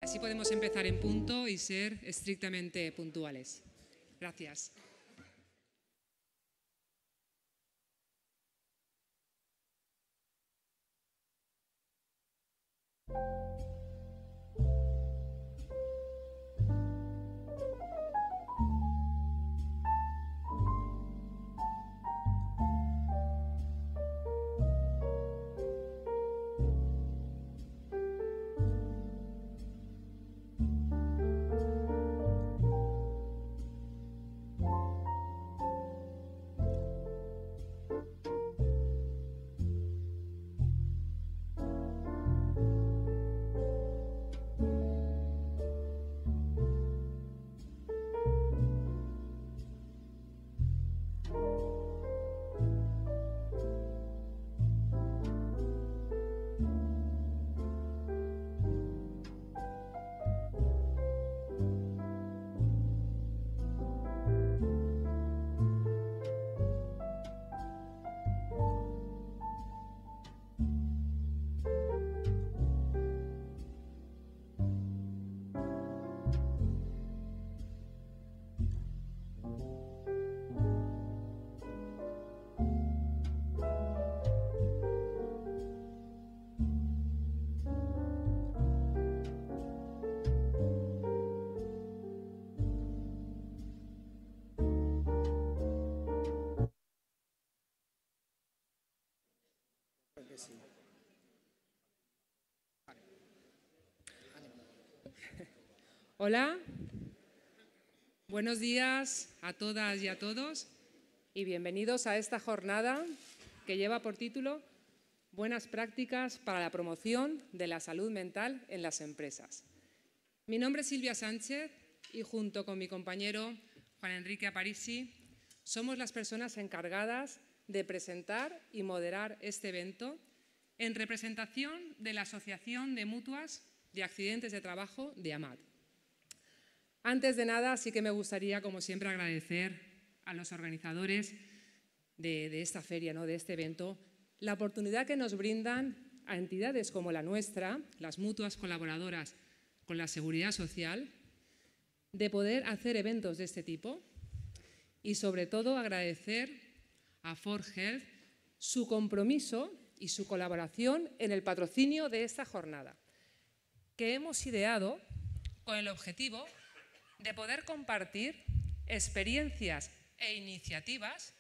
Así podemos empezar en punto y ser estrictamente puntuales. Gracias. Hola, buenos días a todas y a todos y bienvenidos a esta jornada que lleva por título Buenas prácticas para la promoción de la salud mental en las empresas. Mi nombre es Silvia Sánchez y junto con mi compañero Juan Enrique Aparici somos las personas encargadas de presentar y moderar este evento en representación de la Asociación de Mutuas de Accidentes de Trabajo de AMAT. Antes de nada, sí que me gustaría, como siempre, agradecer a los organizadores de esta feria, de este evento, la oportunidad que nos brindan a entidades como la nuestra, las mutuas colaboradoras con la Seguridad Social, de poder hacer eventos de este tipo y, sobre todo, agradecer a For Health su compromiso y su colaboración en el patrocinio de esta jornada, que hemos ideado con el objetivo de poder compartir experiencias e iniciativas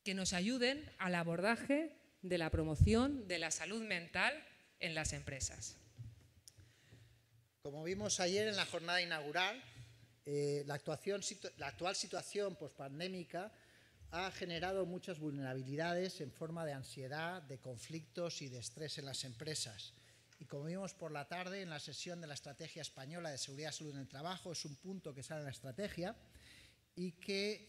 que nos ayuden al abordaje de la promoción de la salud mental en las empresas. Como vimos ayer en la jornada inaugural, la actual situación pospandémica ha generado muchas vulnerabilidades en forma de ansiedad, de conflictos y de estrés en las empresas. Y como vimos por la tarde en la sesión de la Estrategia Española de Seguridad y Salud en el Trabajo, es un punto que sale en la estrategia y que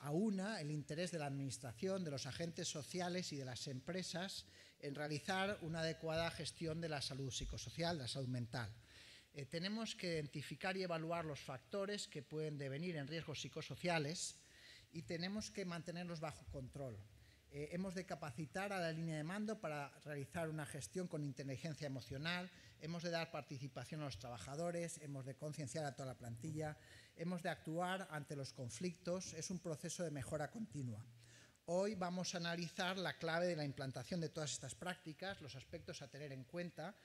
aúna el interés de la Administración, de los agentes sociales y de las empresas en realizar una adecuada gestión de la salud psicosocial, de la salud mental. Tenemos que identificar y evaluar los factores que pueden devenir en riesgos psicosociales y tenemos que mantenerlos bajo control. Hemos de capacitar a la línea de mando para realizar una gestión con inteligencia emocional, hemos de dar participación a los trabajadores, hemos de concienciar a toda la plantilla, hemos de actuar ante los conflictos, es un proceso de mejora continua. Hoy vamos a analizar la clave de la implantación de todas estas prácticas, los aspectos a tener en cuenta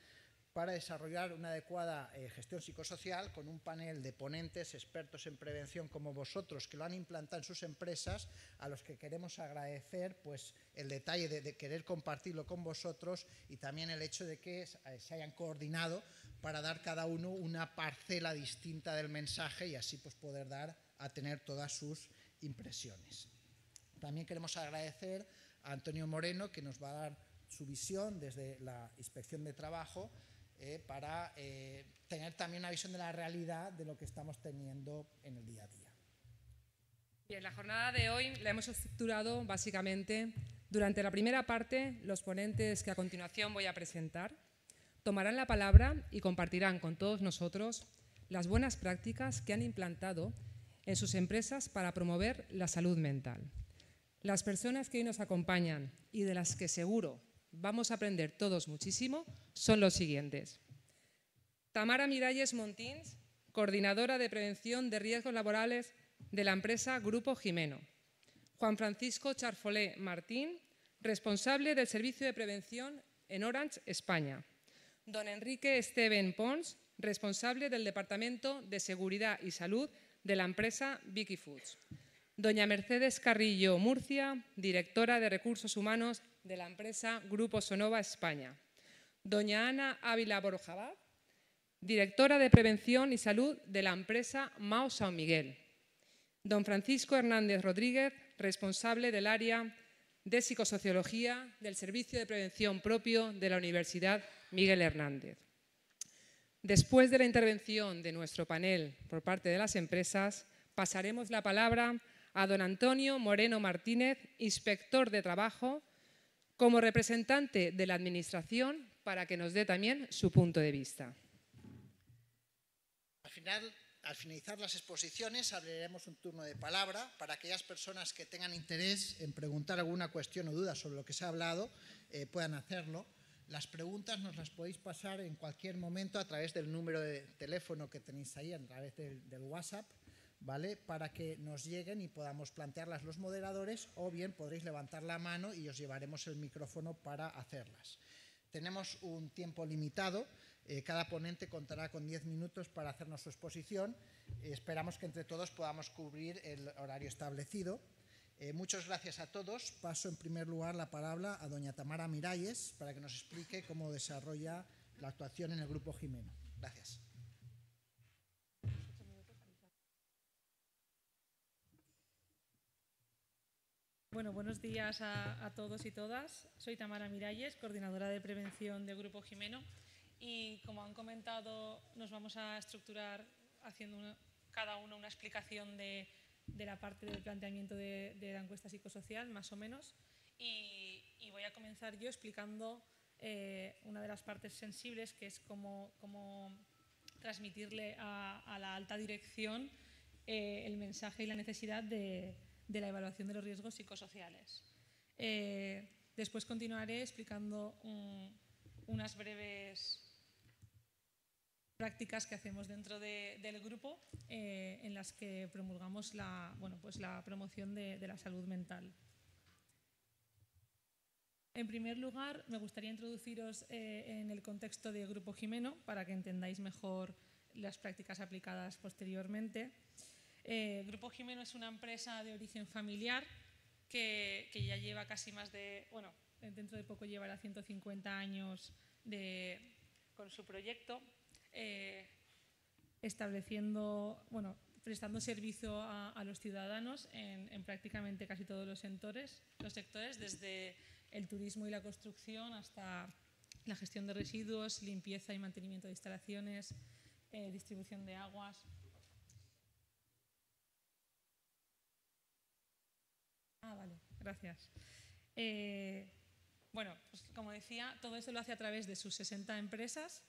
para desarrollar una adecuada gestión psicosocial con un panel de ponentes, expertos en prevención como vosotros, que lo han implantado en sus empresas, a los que queremos agradecer pues, el detalle de querer compartirlo con vosotros y también el hecho de que se hayan coordinado para dar cada uno una parcela distinta del mensaje y así pues, poder dar a tener todas sus impresiones. También queremos agradecer a Antonio Moreno, que nos va a dar su visión desde la Inspección de Trabajo, para tener también una visión de la realidad de lo que estamos teniendo en el día a día. Bien, la jornada de hoy la hemos estructurado básicamente durante la primera parte. Los ponentes que a continuación voy a presentar tomarán la palabra y compartirán con todos nosotros las buenas prácticas que han implantado en sus empresas para promover la salud mental. Las personas que hoy nos acompañan y de las que seguro vamos a aprender todos muchísimo son los siguientes. Tamara Miralles Montins, coordinadora de prevención de riesgos laborales de la empresa Grupo Jimeno. Juan Francisco Charfolé Martín, responsable del Servicio de Prevención en Orange, España. Don Enrique Esteban Pons, responsable del Departamento de Seguridad y Salud de la empresa Vicky Foods. Doña Mercedes Carrillo Murcia, directora de Recursos Humanos de la empresa Grupo Sonova, España. Doña Ana Ávila Borjabad, directora de Prevención y Salud de la empresa Mao San Miguel. Don Francisco Hernández Rodríguez, responsable del área de Psicosociología del Servicio de Prevención propio de la Universidad Miguel Hernández. Después de la intervención de nuestro panel por parte de las empresas, pasaremos la palabra a don Antonio Moreno Martínez, inspector de trabajo, como representante de la Administración, para que nos dé también su punto de vista. Al finalizar las exposiciones, abriremos un turno de palabra para aquellas personas que tengan interés en preguntar alguna cuestión o duda sobre lo que se ha hablado, puedan hacerlo. Las preguntas nos las podéis pasar en cualquier momento a través del número de teléfono que tenéis ahí, a través del WhatsApp, ¿vale? Para que nos lleguen y podamos plantearlas los moderadores, o bien podréis levantar la mano y os llevaremos el micrófono para hacerlas. Tenemos un tiempo limitado. Cada ponente contará con 10 minutos para hacernos su exposición. Esperamos que entre todos podamos cubrir el horario establecido. Muchas gracias a todos. Paso en primer lugar la palabra a doña Tamara Miralles para que nos explique cómo desarrolla la actuación en el Grupo Jimeno. Gracias. Bueno, buenos días a todos y todas. Soy Tamara Miralles, coordinadora de prevención del Grupo Jimeno, y como han comentado, nos vamos a estructurar haciendo cada uno una explicación de la parte del planteamiento de la encuesta psicosocial, más o menos, y voy a comenzar yo explicando una de las partes sensibles, que es cómo transmitirle a la alta dirección el mensaje y la necesidad de la evaluación de los riesgos psicosociales. Después continuaré explicando unas breves prácticas que hacemos dentro del grupo en las que promulgamos la promoción de la salud mental. En primer lugar, me gustaría introduciros en el contexto de Grupo Jimeno para que entendáis mejor las prácticas aplicadas posteriormente. Grupo Jimeno es una empresa de origen familiar que ya lleva casi más de, bueno, dentro de poco llevará 150 años con su proyecto, prestando servicio a los ciudadanos en prácticamente casi todos los sectores, desde el turismo y la construcción hasta la gestión de residuos, limpieza y mantenimiento de instalaciones, distribución de aguas. Vale, gracias. Bueno, pues como decía, todo esto lo hace a través de sus 60 empresas,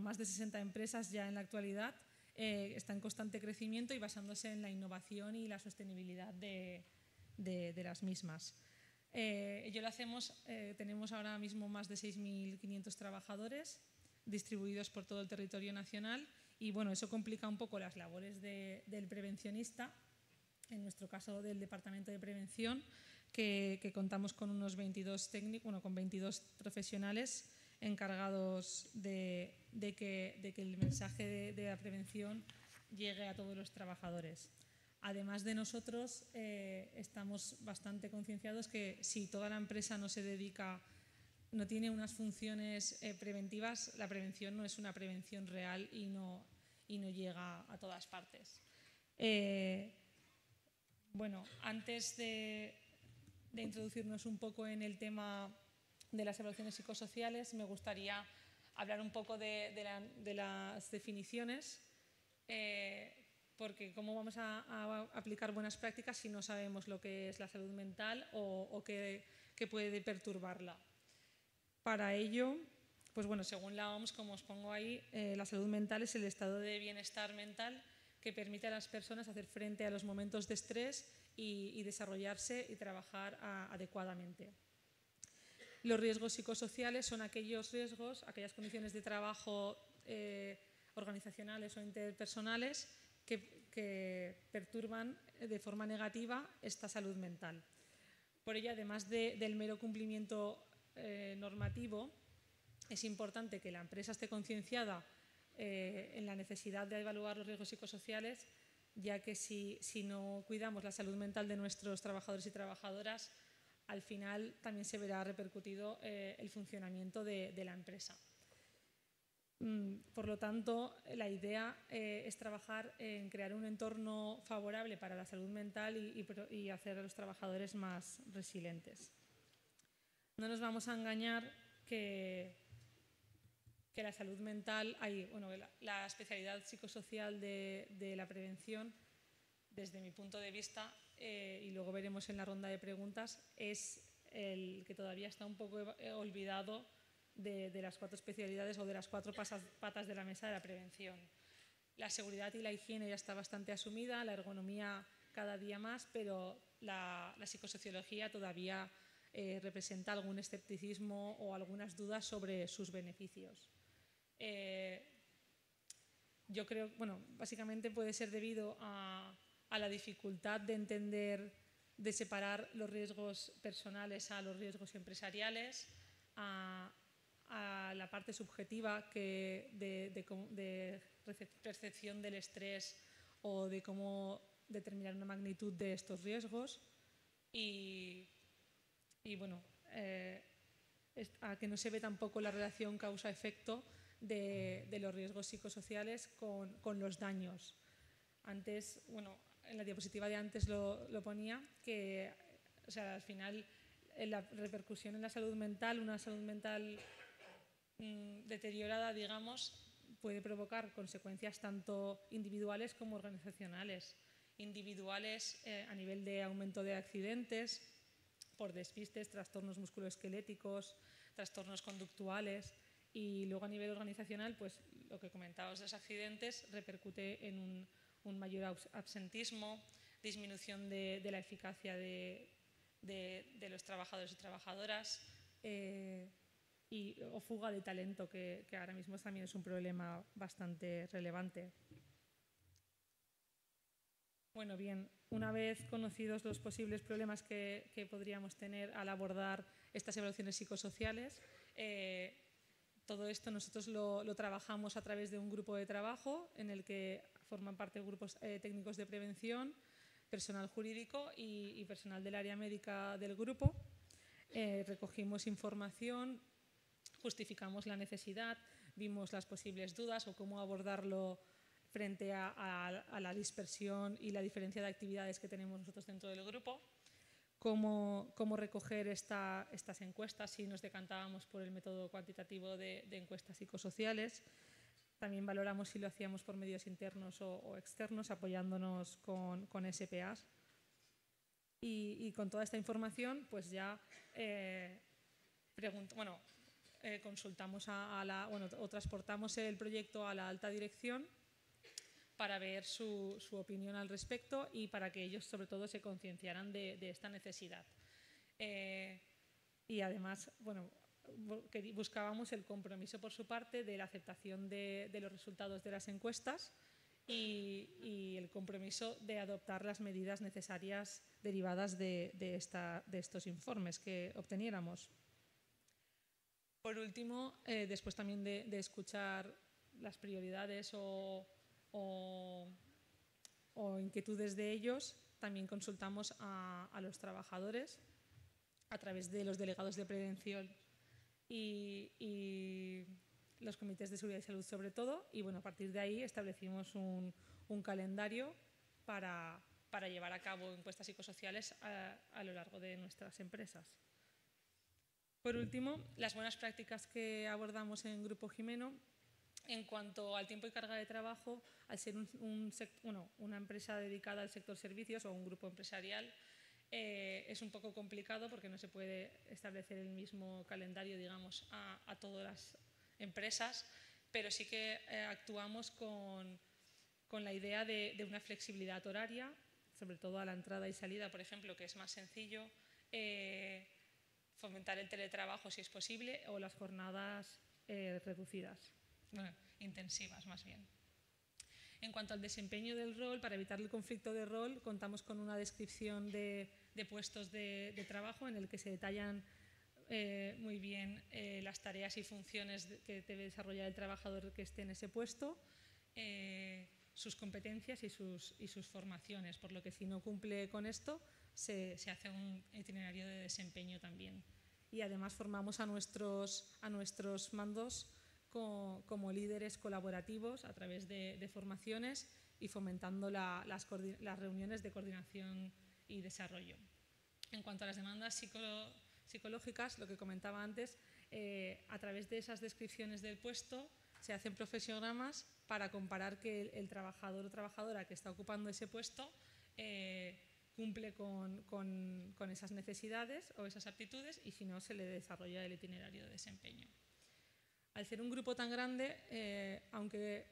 más de 60 empresas ya en la actualidad, está en constante crecimiento y basándose en la innovación y la sostenibilidad de las mismas. Ello lo hacemos, tenemos ahora mismo más de 6.500 trabajadores distribuidos por todo el territorio nacional y bueno, eso complica un poco las labores del prevencionista, en nuestro caso del Departamento de Prevención, que contamos con unos 22 técnicos, con 22 profesionales encargados de que el mensaje de la prevención llegue a todos los trabajadores. Además de nosotros, estamos bastante concienciados que si toda la empresa no tiene unas funciones preventivas, la prevención no es una prevención real y no llega a todas partes. Bueno, antes de introducirnos un poco en el tema de las evaluaciones psicosociales, me gustaría hablar un poco de las definiciones, porque cómo vamos a aplicar buenas prácticas si no sabemos lo que es la salud mental o qué puede perturbarla. Para ello, pues bueno, según la OMS, como os pongo ahí, la salud mental es el estado de bienestar mental que permite a las personas hacer frente a los momentos de estrés y desarrollarse y trabajar adecuadamente. Los riesgos psicosociales son aquellos riesgos, aquellas condiciones de trabajo organizacionales o interpersonales que perturban de forma negativa esta salud mental. Por ello, además del mero cumplimiento normativo, es importante que la empresa esté concienciada en la necesidad de evaluar los riesgos psicosociales, ya que si no cuidamos la salud mental de nuestros trabajadores y trabajadoras, al final también se verá repercutido el funcionamiento de la empresa. Por lo tanto, la idea es trabajar en crear un entorno favorable para la salud mental y hacer a los trabajadores más resilientes. No nos vamos a engañar que la salud mental, la especialidad psicosocial de la prevención, desde mi punto de vista, y luego veremos en la ronda de preguntas, es el que todavía está un poco olvidado de las 4 especialidades o de las 4 patas de la mesa de la prevención. La seguridad y la higiene ya está bastante asumida, la ergonomía cada día más, pero la psicosociología todavía representa algún escepticismo o algunas dudas sobre sus beneficios. Yo creo, básicamente puede ser debido a la dificultad de entender, de separar los riesgos personales a los riesgos empresariales, a la parte subjetiva de percepción del estrés o de cómo determinar una magnitud de estos riesgos a que no se ve tampoco la relación causa-efecto de los riesgos psicosociales con los daños. Antes, en la diapositiva de antes lo ponía, que al final la repercusión en la salud mental, una salud mental deteriorada, digamos, puede provocar consecuencias tanto individuales como organizacionales. Individuales a nivel de aumento de accidentes por despistes, trastornos musculoesqueléticos, trastornos conductuales, y luego a nivel organizacional, pues lo que comentábamos de los accidentes repercute en un mayor absentismo, disminución de la eficacia de los trabajadores y trabajadoras o fuga de talento, que ahora mismo también es un problema bastante relevante. Bueno, bien, una vez conocidos los posibles problemas que podríamos tener al abordar estas evaluaciones psicosociales, todo esto nosotros lo trabajamos a través de un grupo de trabajo en el que forman parte grupos técnicos de prevención, personal jurídico y personal del área médica del grupo. Recogimos información, justificamos la necesidad, vimos las posibles dudas o cómo abordarlo frente a la dispersión y la diferencia de actividades que tenemos nosotros dentro del grupo, cómo recoger estas encuestas si nos decantábamos por el método cuantitativo de encuestas psicosociales. También valoramos si lo hacíamos por medios internos o externos, apoyándonos con SPAs. Y con toda esta información, pues ya consultamos o transportamos el proyecto a la alta dirección para ver su opinión al respecto y para que ellos, sobre todo, se concienciaran de esta necesidad. Y además, que buscábamos el compromiso por su parte de la aceptación de los resultados de las encuestas y el compromiso de adoptar las medidas necesarias derivadas de estos informes que obteniéramos. Por último, después también de escuchar las prioridades o inquietudes de ellos, también consultamos a los trabajadores a través de los delegados de prevención y los comités de seguridad y salud sobre todo, y a partir de ahí establecimos un calendario para llevar a cabo encuestas psicosociales a lo largo de nuestras empresas. Por último, las buenas prácticas que abordamos en Grupo Gimeno. En cuanto al tiempo y carga de trabajo, al ser una empresa dedicada al sector servicios o un grupo empresarial, es un poco complicado porque no se puede establecer el mismo calendario, digamos, a todas las empresas, pero sí que actuamos con la idea de una flexibilidad horaria, sobre todo a la entrada y salida, por ejemplo, que es más sencillo, fomentar el teletrabajo si es posible o las jornadas reducidas, bueno, intensivas más bien. En cuanto al desempeño del rol, para evitar el conflicto de rol, contamos con una descripción de puestos de trabajo en el que se detallan muy bien las tareas y funciones que debe desarrollar el trabajador que esté en ese puesto, sus competencias y sus formaciones, por lo que si no cumple con esto, se hace un itinerario de desempeño también. Y además formamos a nuestros mandos como líderes colaborativos a través de formaciones y fomentando las reuniones de coordinación y desarrollo. En cuanto a las demandas psicológicas, lo que comentaba antes, a través de esas descripciones del puesto se hacen profesiogramas para comparar que el trabajador o trabajadora que está ocupando ese puesto cumple con esas necesidades o esas aptitudes, y si no, se le desarrolla el itinerario de desempeño. Al ser un grupo tan grande, aunque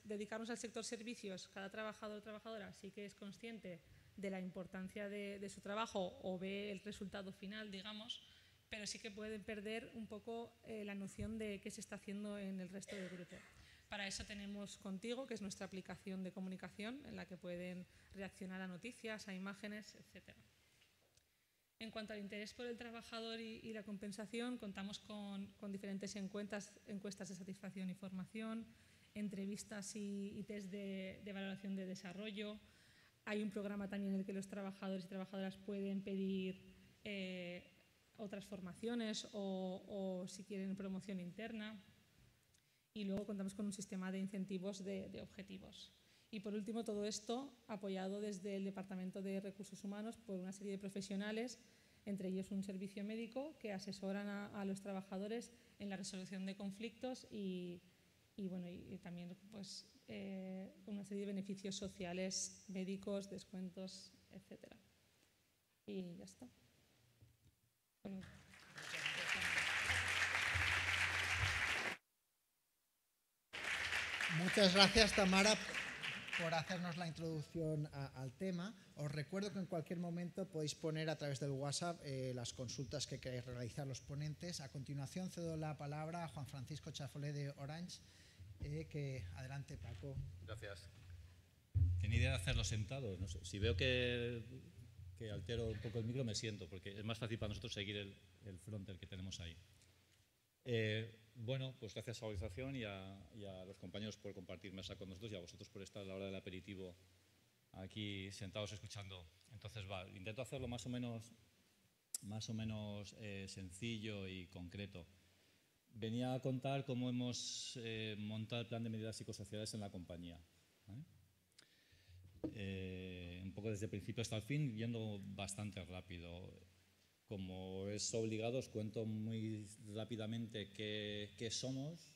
dedicarnos al sector servicios, cada trabajador o trabajadora sí que es consciente de la importancia de su trabajo o ve el resultado final, digamos, pero sí que pueden perder un poco la noción de qué se está haciendo en el resto del grupo. Para eso tenemos Contigo, que es nuestra aplicación de comunicación en la que pueden reaccionar a noticias, a imágenes, etc. En cuanto al interés por el trabajador y la compensación, contamos con diferentes encuestas de satisfacción y formación, entrevistas y test de valoración de desarrollo. Hay un programa también en el que los trabajadores y trabajadoras pueden pedir otras formaciones o si quieren promoción interna. Y luego contamos con un sistema de incentivos de objetivos. Y por último, todo esto apoyado desde el Departamento de Recursos Humanos por una serie de profesionales, entre ellos un servicio médico que asesoran a los trabajadores en la resolución de conflictos y también pues, una serie de beneficios sociales, médicos, descuentos, etc. Y ya está. Bueno. Muchas gracias, Tamara, por hacernos la introducción al tema. Os recuerdo que en cualquier momento podéis poner a través del WhatsApp las consultas que queráis realizar los ponentes. A continuación cedo la palabra a Juan Francisco Chafolé de Orange. Adelante, Paco. Gracias. Tenía idea de hacerlo sentado. No sé, si veo que altero un poco el micro, me siento, porque es más fácil para nosotros seguir el fronter que tenemos ahí. Bueno, pues gracias a la organización y a los compañeros por compartir mesa con nosotros y a vosotros por estar a la hora del aperitivo aquí sentados escuchando. Entonces, intento hacerlo más o menos sencillo y concreto. Venía a contar cómo hemos montado el plan de medidas psicosociales en la compañía. Un poco desde el principio hasta el fin, yendo bastante rápido. Como es obligado, os cuento muy rápidamente qué somos.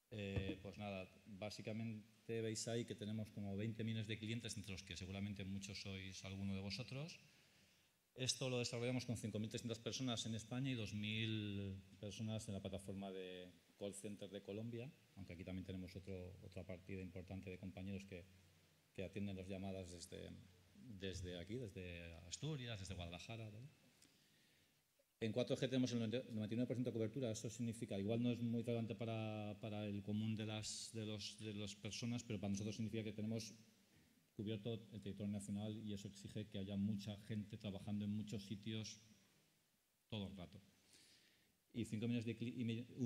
Pues nada, básicamente veis ahí que tenemos como 20 millones de clientes, entre los que seguramente muchos sois alguno de vosotros. Esto lo desarrollamos con 5.300 personas en España y 2.000 personas en la plataforma de call center de Colombia, aunque aquí también tenemos otra partida importante de compañeros que atienden las llamadas desde aquí, desde Asturias, desde Guadalajara, ¿vale? En 4G tenemos el 99% de cobertura. Eso significa, igual no es muy relevante para el común de las personas, pero para nosotros significa que tenemos cubierto el territorio nacional y eso exige que haya mucha gente trabajando en muchos sitios todo el rato. Y 1,5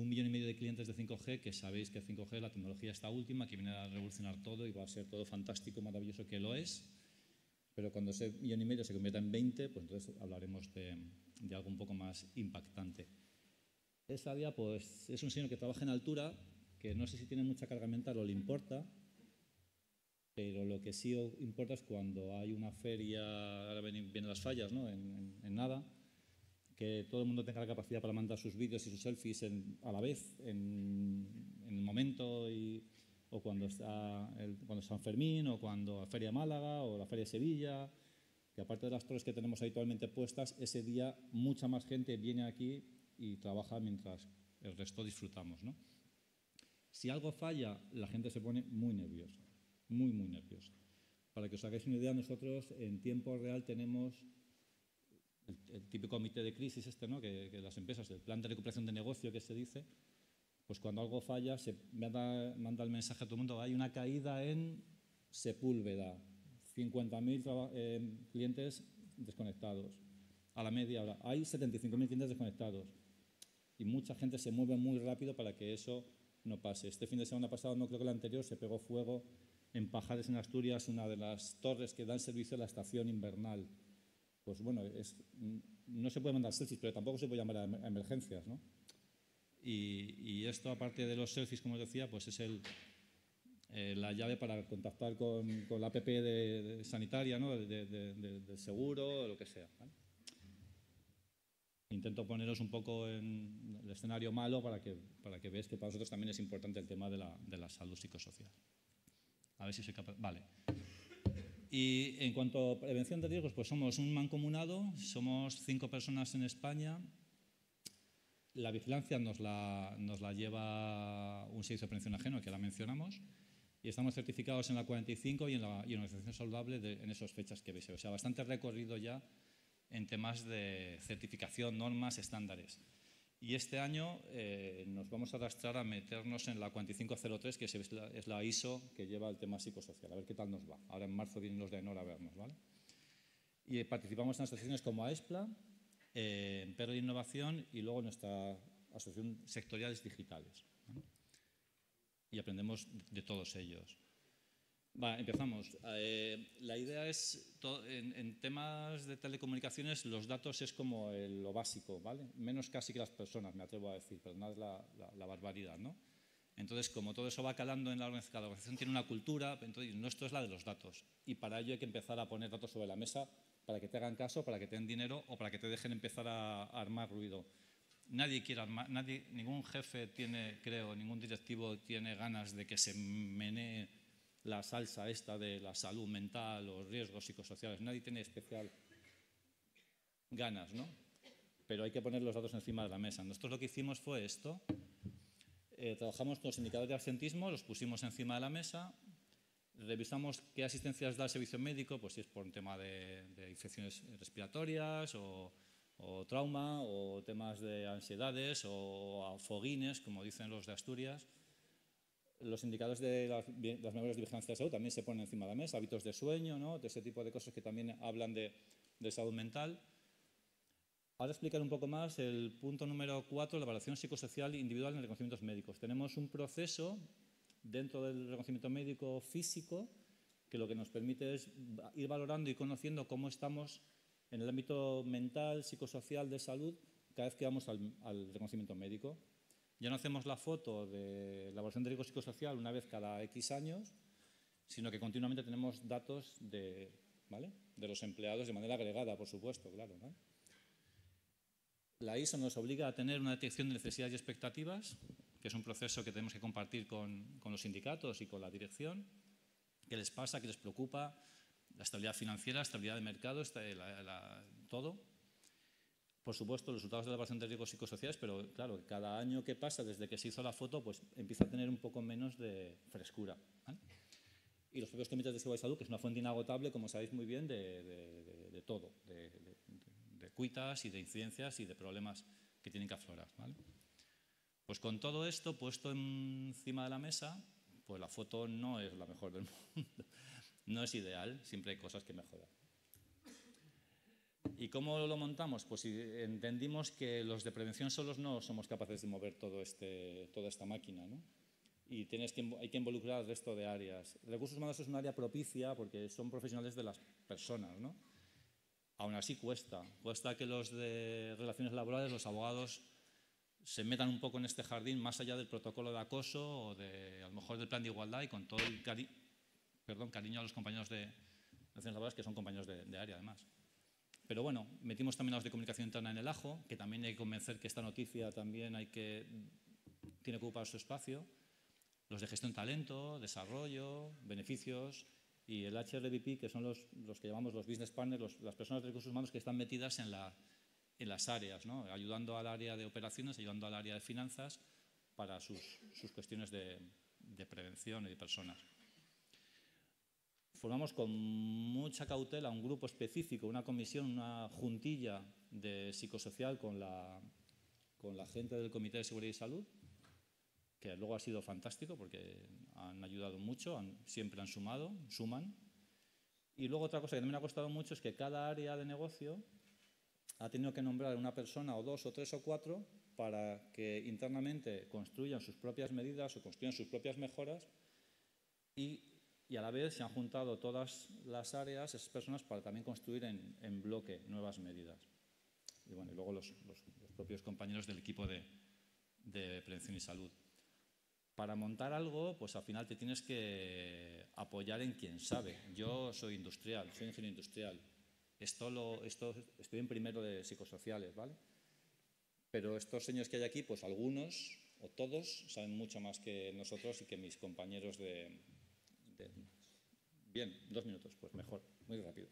millones de clientes de 5G, que sabéis que 5G, la tecnología está última, que viene a revolucionar todo y va a ser todo fantástico, maravilloso, que lo es. Pero cuando ese 1,5 millones se convierta en 20, pues entonces hablaremos de algo un poco más impactante. Esa vía pues, es un señor que trabaja en altura, que no sé si tiene mucha carga mental o le importa, pero lo que sí importa es cuando hay una feria, ahora vienen las fallas, ¿no? en nada, que todo el mundo tenga la capacidad para mandar sus vídeos y sus selfies a la vez, en el momento, o cuando está San Fermín, o cuando la Feria de Málaga, o la Feria de Sevilla, que aparte de las torres que tenemos habitualmente puestas, ese día mucha más gente viene aquí y trabaja mientras el resto disfrutamos, ¿no? Si algo falla, la gente se pone muy nerviosa, muy, muy nerviosa. Para que os hagáis una idea, nosotros en tiempo real tenemos el típico comité de crisis ¿no? que las empresas, el plan de recuperación de negocio que se dice, pues cuando algo falla se manda el mensaje a todo el mundo, hay una caída en Sepúlveda, 50.000 clientes desconectados. A la media hora hay 75.000 clientes desconectados y mucha gente se mueve muy rápido para que eso no pase. Este fin de semana pasado, no creo que el anterior, se pegó fuego en Pajares, en Asturias, una de las torres que dan servicio a la estación invernal. Pues bueno, no se puede mandar selfies, pero tampoco se puede llamar a emergencias, ¿no? Y esto, aparte de los selfies, como os decía, pues es la llave para contactar con la app de sanitaria, ¿no? del seguro, o lo que sea, ¿vale? Intento poneros un poco en el escenario malo para que veáis que para nosotros también es importante el tema de la salud psicosocial. A ver si soy capaz. Vale. Y en cuanto a prevención de riesgos, pues somos un mancomunado, somos 5 personas en España. La vigilancia nos la lleva un servicio de prevención ajeno, que la mencionamos, y estamos certificados en la 45 y en la Organización Saludable en esas fechas que veis. O sea, bastante recorrido ya en temas de certificación, normas, estándares. Y este año nos vamos a arrastrar a meternos en la 4503, que es la ISO que lleva el tema psicosocial. A ver qué tal nos va. Ahora en marzo vienen los de ENOR a vernos, ¿vale? Y participamos en asociaciones como AESPLA, Perro de Innovación y luego nuestra asociación Sectoriales Digitales, ¿vale? Y aprendemos de todos ellos. Vale, empezamos. La idea es, en temas de telecomunicaciones, los datos es como lo básico, ¿vale? Menos casi que las personas, me atrevo a decir, perdonad la barbaridad, ¿no? Entonces, como todo eso va calando en la organización, cada organización tiene una cultura, entonces nuestro es la de los datos. Y para ello hay que empezar a poner datos sobre la mesa para que te hagan caso, para que te den dinero o para que te dejen empezar a armar ruido. Nadie quiere armar, ningún jefe tiene, creo, ningún directivo tiene ganas de que se menee la salsa esta de la salud mental, los riesgos psicosociales. Nadie tiene especial ganas, ¿no? Pero hay que poner los datos encima de la mesa. Nosotros lo que hicimos fue esto. Trabajamos con los indicadores de absentismo, los pusimos encima de la mesa, revisamos qué asistencias da el servicio médico, pues si es por un tema de infecciones respiratorias o trauma o temas de ansiedades o foguines, como dicen los de Asturias. Los indicadores de las memorias de vigilancia de salud también se ponen encima de la mesa, hábitos de sueño, ¿no? De ese tipo de cosas que también hablan de salud mental. Ahora explicar un poco más el punto número 4, la evaluación psicosocial individual en reconocimientos médicos. Tenemos un proceso dentro del reconocimiento médico físico que lo que nos permite es ir valorando y conociendo cómo estamos en el ámbito mental, psicosocial, de salud, cada vez que vamos al reconocimiento médico. Ya no hacemos la foto de la evaluación de riesgo psicosocial una vez cada X años, sino que continuamente tenemos datos ¿vale? de los empleados de manera agregada, por supuesto, claro, ¿no? La ISO nos obliga a tener una detección de necesidades y expectativas, que es un proceso que tenemos que compartir con los sindicatos y con la dirección. ¿Qué les pasa? ¿Qué les preocupa? La estabilidad financiera, la estabilidad de mercado, todo. Por supuesto, los resultados de la evaluación de riesgos psicosociales, pero claro, cada año que pasa desde que se hizo la foto, pues empieza a tener un poco menos de frescura, ¿vale? Y los propios comités de seguridad y salud, que es una fuente inagotable, como sabéis muy bien, de todo, de cuitas y de incidencias y de problemas que tienen que aflorar, ¿vale? Pues con todo esto puesto encima de la mesa, pues la foto no es la mejor del mundo, no es ideal, siempre hay cosas que mejorar. ¿Y cómo lo montamos? Pues entendimos que los de prevención solos no somos capaces de mover toda esta máquina, ¿no? Y hay que involucrar al resto de áreas. Recursos humanos es un área propicia porque son profesionales de las personas, ¿no? Aún así cuesta que los de relaciones laborales, los abogados, se metan un poco en este jardín más allá del protocolo de acoso o a lo mejor del plan de igualdad y con todo el cariño a los compañeros de relaciones laborales que son compañeros de área además. Pero bueno, metimos también a los de comunicación interna en el ajo, que también hay que convencer que esta noticia también tiene que ocupar su espacio. Los de gestión talento, desarrollo, beneficios y el HRBP, que son los que llamamos los business partners, las personas de recursos humanos que están metidas en las áreas, ¿no? Ayudando al área de operaciones, ayudando al área de finanzas para sus cuestiones de prevención y de personas. Formamos con mucha cautela un grupo específico, una comisión, una juntilla de psicosocial con la gente del Comité de Seguridad y Salud, que luego ha sido fantástico porque han ayudado mucho, siempre han sumado, suman. Y luego otra cosa que también me ha costado mucho es que cada área de negocio ha tenido que nombrar una persona o dos o tres o cuatro para que internamente construyan sus propias medidas o construyan sus propias mejoras y a la vez se han juntado todas las áreas, esas personas, para también construir en bloque nuevas medidas. Y bueno, y luego los propios compañeros del equipo de prevención y salud. Para montar algo, pues al final te tienes que apoyar en quien sabe. Yo soy industrial, soy ingeniero industrial. Estoy en primero de psicosociales, ¿vale? Pero estos señores que hay aquí, pues algunos o todos saben mucho más que nosotros y que mis compañeros Bien, 2 minutos, pues mejor, muy rápido.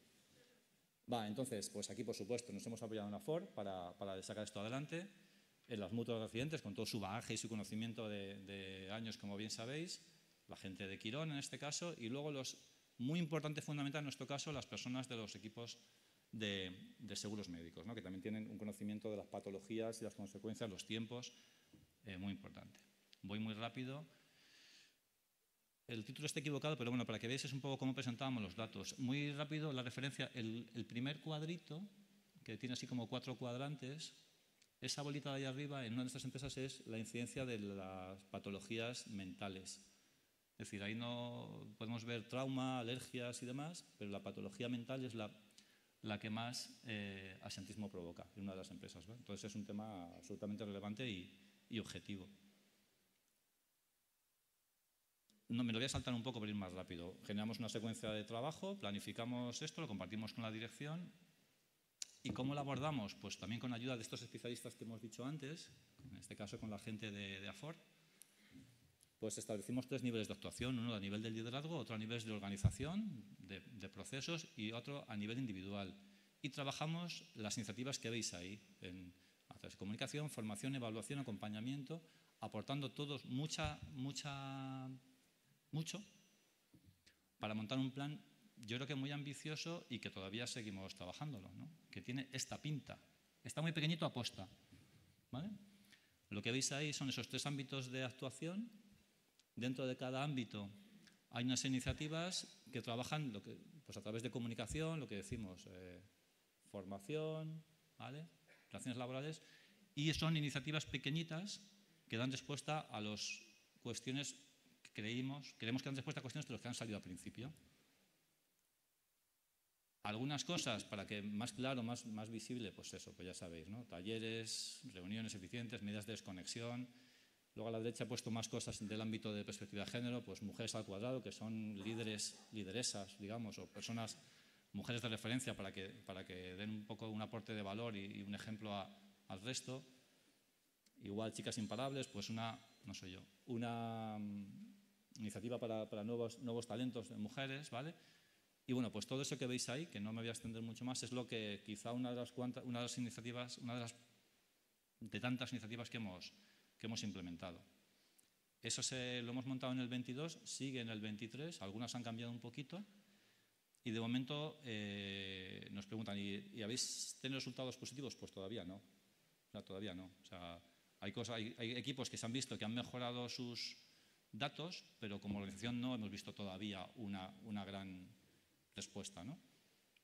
Entonces, pues aquí, por supuesto, nos hemos apoyado en AFOR para sacar esto adelante, en las mutuas de accidentes, con todo su bagaje y su conocimiento de años, como bien sabéis, la gente de Quirón en este caso, y luego muy importante, fundamental en nuestro caso, las personas de los equipos de seguros médicos, ¿no? Que también tienen un conocimiento de las patologías y las consecuencias, los tiempos, muy importante. Voy muy rápido. El título está equivocado, pero bueno, para que veáis es un poco cómo presentábamos los datos. Muy rápido, la referencia, el primer cuadrito, que tiene así como 4 cuadrantes, esa bolita de ahí arriba en una de estas empresas es la incidencia de las patologías mentales. Es decir, ahí no podemos ver trauma, alergias y demás, pero la patología mental es la que más absentismo provoca en una de las empresas, ¿vale? Entonces es un tema absolutamente relevante y objetivo. No, me lo voy a saltar un poco para ir más rápido. Generamos una secuencia de trabajo, planificamos esto, lo compartimos con la dirección. ¿Y cómo lo abordamos? Pues también con ayuda de estos especialistas que hemos dicho antes, en este caso con la gente de AFOR. Pues establecimos 3 niveles de actuación, uno a nivel de liderazgo, otro a nivel de organización, de procesos y otro a nivel individual. Y trabajamos las iniciativas que veis ahí, a través de comunicación, formación, evaluación, acompañamiento, aportando todos mucho para montar un plan, yo creo que muy ambicioso y que todavía seguimos trabajándolo, ¿no? Que tiene esta pinta. Está muy pequeñito aposta, ¿vale? Lo que veis ahí son esos 3 ámbitos de actuación. Dentro de cada ámbito hay unas iniciativas que trabajan pues a través de comunicación, lo que decimos, formación, ¿vale? Relaciones laborales, y son iniciativas pequeñitas que dan respuesta a las cuestiones que queremos que dan respuesta a cuestiones de los que han salido al principio. Algunas cosas para que más claro, más visible, pues eso, pues ya sabéis, ¿no? Talleres, reuniones eficientes, medidas de desconexión. Luego a la derecha he puesto más cosas del ámbito de perspectiva de género, pues mujeres al cuadrado, que son lideresas, digamos, o personas, mujeres de referencia para que den un poco un aporte de valor y un ejemplo al resto. Igual chicas imparables, pues una iniciativa para nuevos talentos de mujeres, ¿vale? Y bueno, pues todo eso que veis ahí, que no me voy a extender mucho más, es lo que quizá una de las iniciativas, de tantas iniciativas que hemos implementado. Eso lo hemos montado en el 22, sigue en el 23, algunas han cambiado un poquito y de momento nos preguntan, ¿y habéis tenido resultados positivos? Pues todavía no. O sea, todavía no. O sea, hay equipos que se han visto que han mejorado sus datos, pero como organización no hemos visto todavía una gran respuesta, ¿no?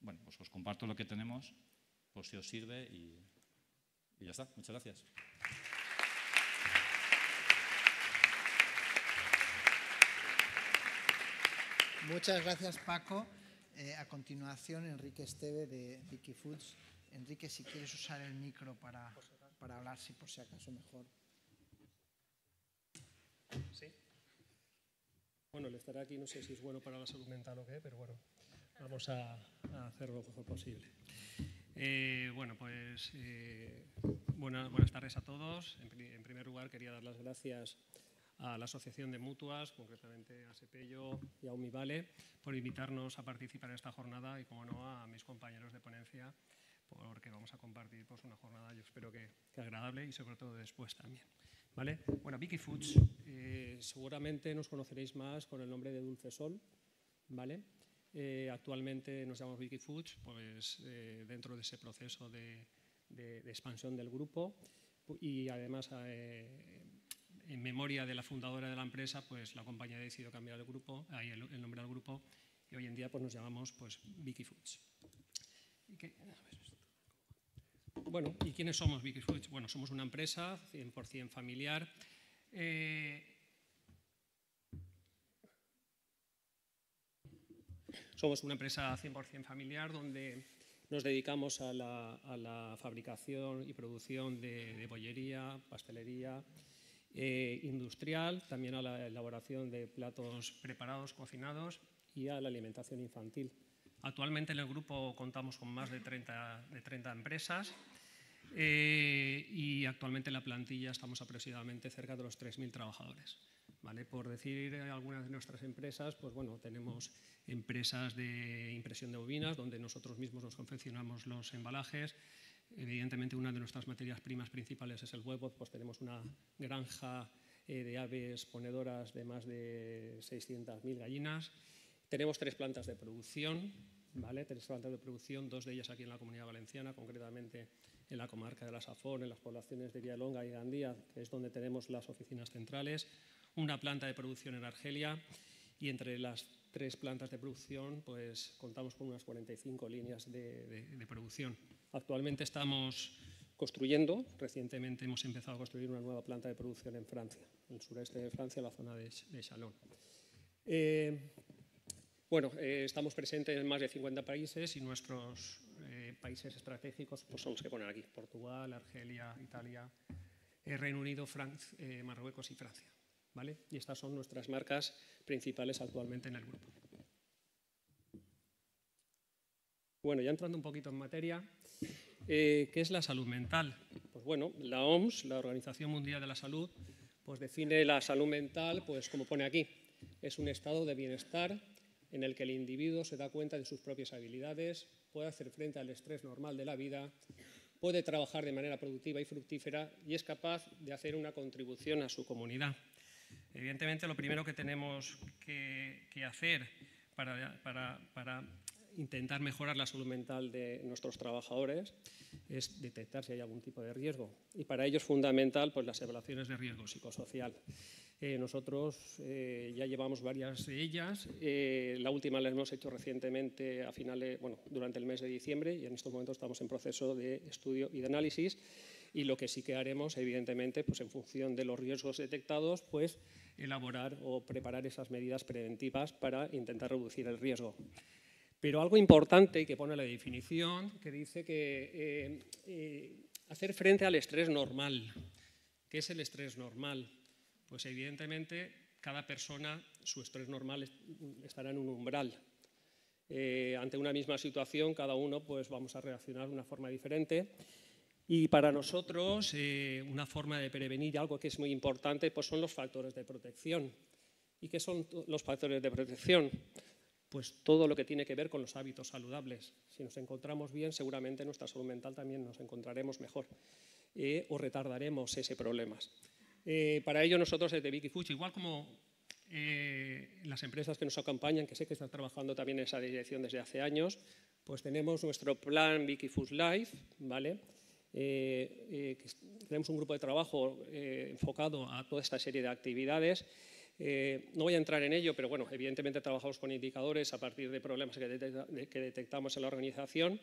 Bueno, pues os comparto lo que tenemos, por si os sirve y ya está. Muchas gracias. Muchas gracias, Paco. A continuación, Enrique Esteve de Wikifoods. Enrique, si quieres usar el micro para hablar, si por si acaso mejor. Sí. Bueno, el estar aquí no sé si es bueno para la salud mental o qué, pero bueno, vamos a hacerlo lo mejor posible. Bueno, pues buenas tardes a todos. En primer lugar, quería dar las gracias a la Asociación de Mutuas, concretamente a Sepello y a Umivale, por invitarnos a participar en esta jornada y, como no, a mis compañeros de ponencia, porque vamos a compartir pues, una jornada, yo espero que agradable y sobre todo después también. ¿Vale? Bueno, Wikifoods, seguramente nos conoceréis más con el nombre de Dulce Sol, ¿vale? Actualmente nos llamamos Wikifoods, pues dentro de ese proceso de expansión del grupo y además en memoria de la fundadora de la empresa, pues la compañía ha decidido cambiar el nombre del grupo y hoy en día pues nos llamamos pues Vicky Foods. Bueno, ¿y quiénes somos Vicky Foods? Bueno, somos una empresa 100% familiar. Somos una empresa 100% familiar donde nos dedicamos a la fabricación y producción de bollería, pastelería, industrial, también a la elaboración de platos preparados, cocinados y a la alimentación infantil. Actualmente en el grupo contamos con más de 30 empresas y actualmente en la plantilla estamos aproximadamente cerca de los 3.000 trabajadores. ¿Vale? Por decir algunas de nuestras empresas, pues bueno, tenemos empresas de impresión de bovinas, donde nosotros mismos nos confeccionamos los embalajes. Evidentemente, una de nuestras materias primas principales es el huevo, pues tenemos una granja de aves ponedoras de más de 600.000 gallinas. Tenemos 3 plantas de producción, ¿vale? 3 plantas de producción, 2 de ellas aquí en la Comunidad Valenciana, concretamente en la comarca de la Safón, en las poblaciones de Villalonga y Gandía, que es donde tenemos las oficinas centrales. Una planta de producción en Argelia y entre las 3 plantas de producción pues contamos con unas 45 líneas de producción. Actualmente estamos construyendo, recientemente hemos empezado a construir una nueva planta de producción en Francia, en el sureste de Francia, en la zona de Chalon. Estamos presentes en más de 50 países y nuestros países estratégicos pues, son los que ponen aquí, Portugal, Argelia, Italia, Reino Unido, Marruecos y Francia. ¿Vale? Y estas son nuestras marcas principales actualmente en el grupo. Bueno, ya entrando un poquito en materia, ¿qué es la salud mental? Pues bueno, la OMS, la Organización Mundial de la Salud, pues define la salud mental, pues como pone aquí, es un estado de bienestar en el que el individuo se da cuenta de sus propias habilidades, puede hacer frente al estrés normal de la vida, puede trabajar de manera productiva y fructífera y es capaz de hacer una contribución a su comunidad. Evidentemente, lo primero que tenemos que hacer para intentar mejorar la salud mental de nuestros trabajadores es detectar si hay algún tipo de riesgo. Y para ello es fundamental pues, las evaluaciones de riesgo psicosocial. Nosotros ya llevamos varias de ellas. La última la hemos hecho recientemente durante el mes de diciembre y en estos momentos estamos en proceso de estudio y de análisis. Y lo que sí que haremos, evidentemente, pues en función de los riesgos detectados, pues elaborar o preparar esas medidas preventivas para intentar reducir el riesgo. Pero algo importante que pone la definición, que dice que hacer frente al estrés normal. ¿Qué es el estrés normal? Pues evidentemente cada persona, su estrés normal estará en un umbral. Ante una misma situación, cada uno pues vamos a reaccionar de una forma diferente. Y para nosotros, una forma de prevenir algo que es muy importante pues son los factores de protección. ¿Y qué son los factores de protección? Pues todo lo que tiene que ver con los hábitos saludables. Si nos encontramos bien, seguramente nuestra salud mental también nos encontraremos mejor o retardaremos ese problema. Para ello nosotros desde Vicky Foods, igual como las empresas que nos acompañan, que sé que están trabajando también en esa dirección desde hace años, pues tenemos nuestro plan Vicky Foods Life, ¿vale? Tenemos un grupo de trabajo enfocado a toda esta serie de actividades. No voy a entrar en ello, pero bueno, evidentemente trabajamos con indicadores a partir de problemas que detectamos en la organización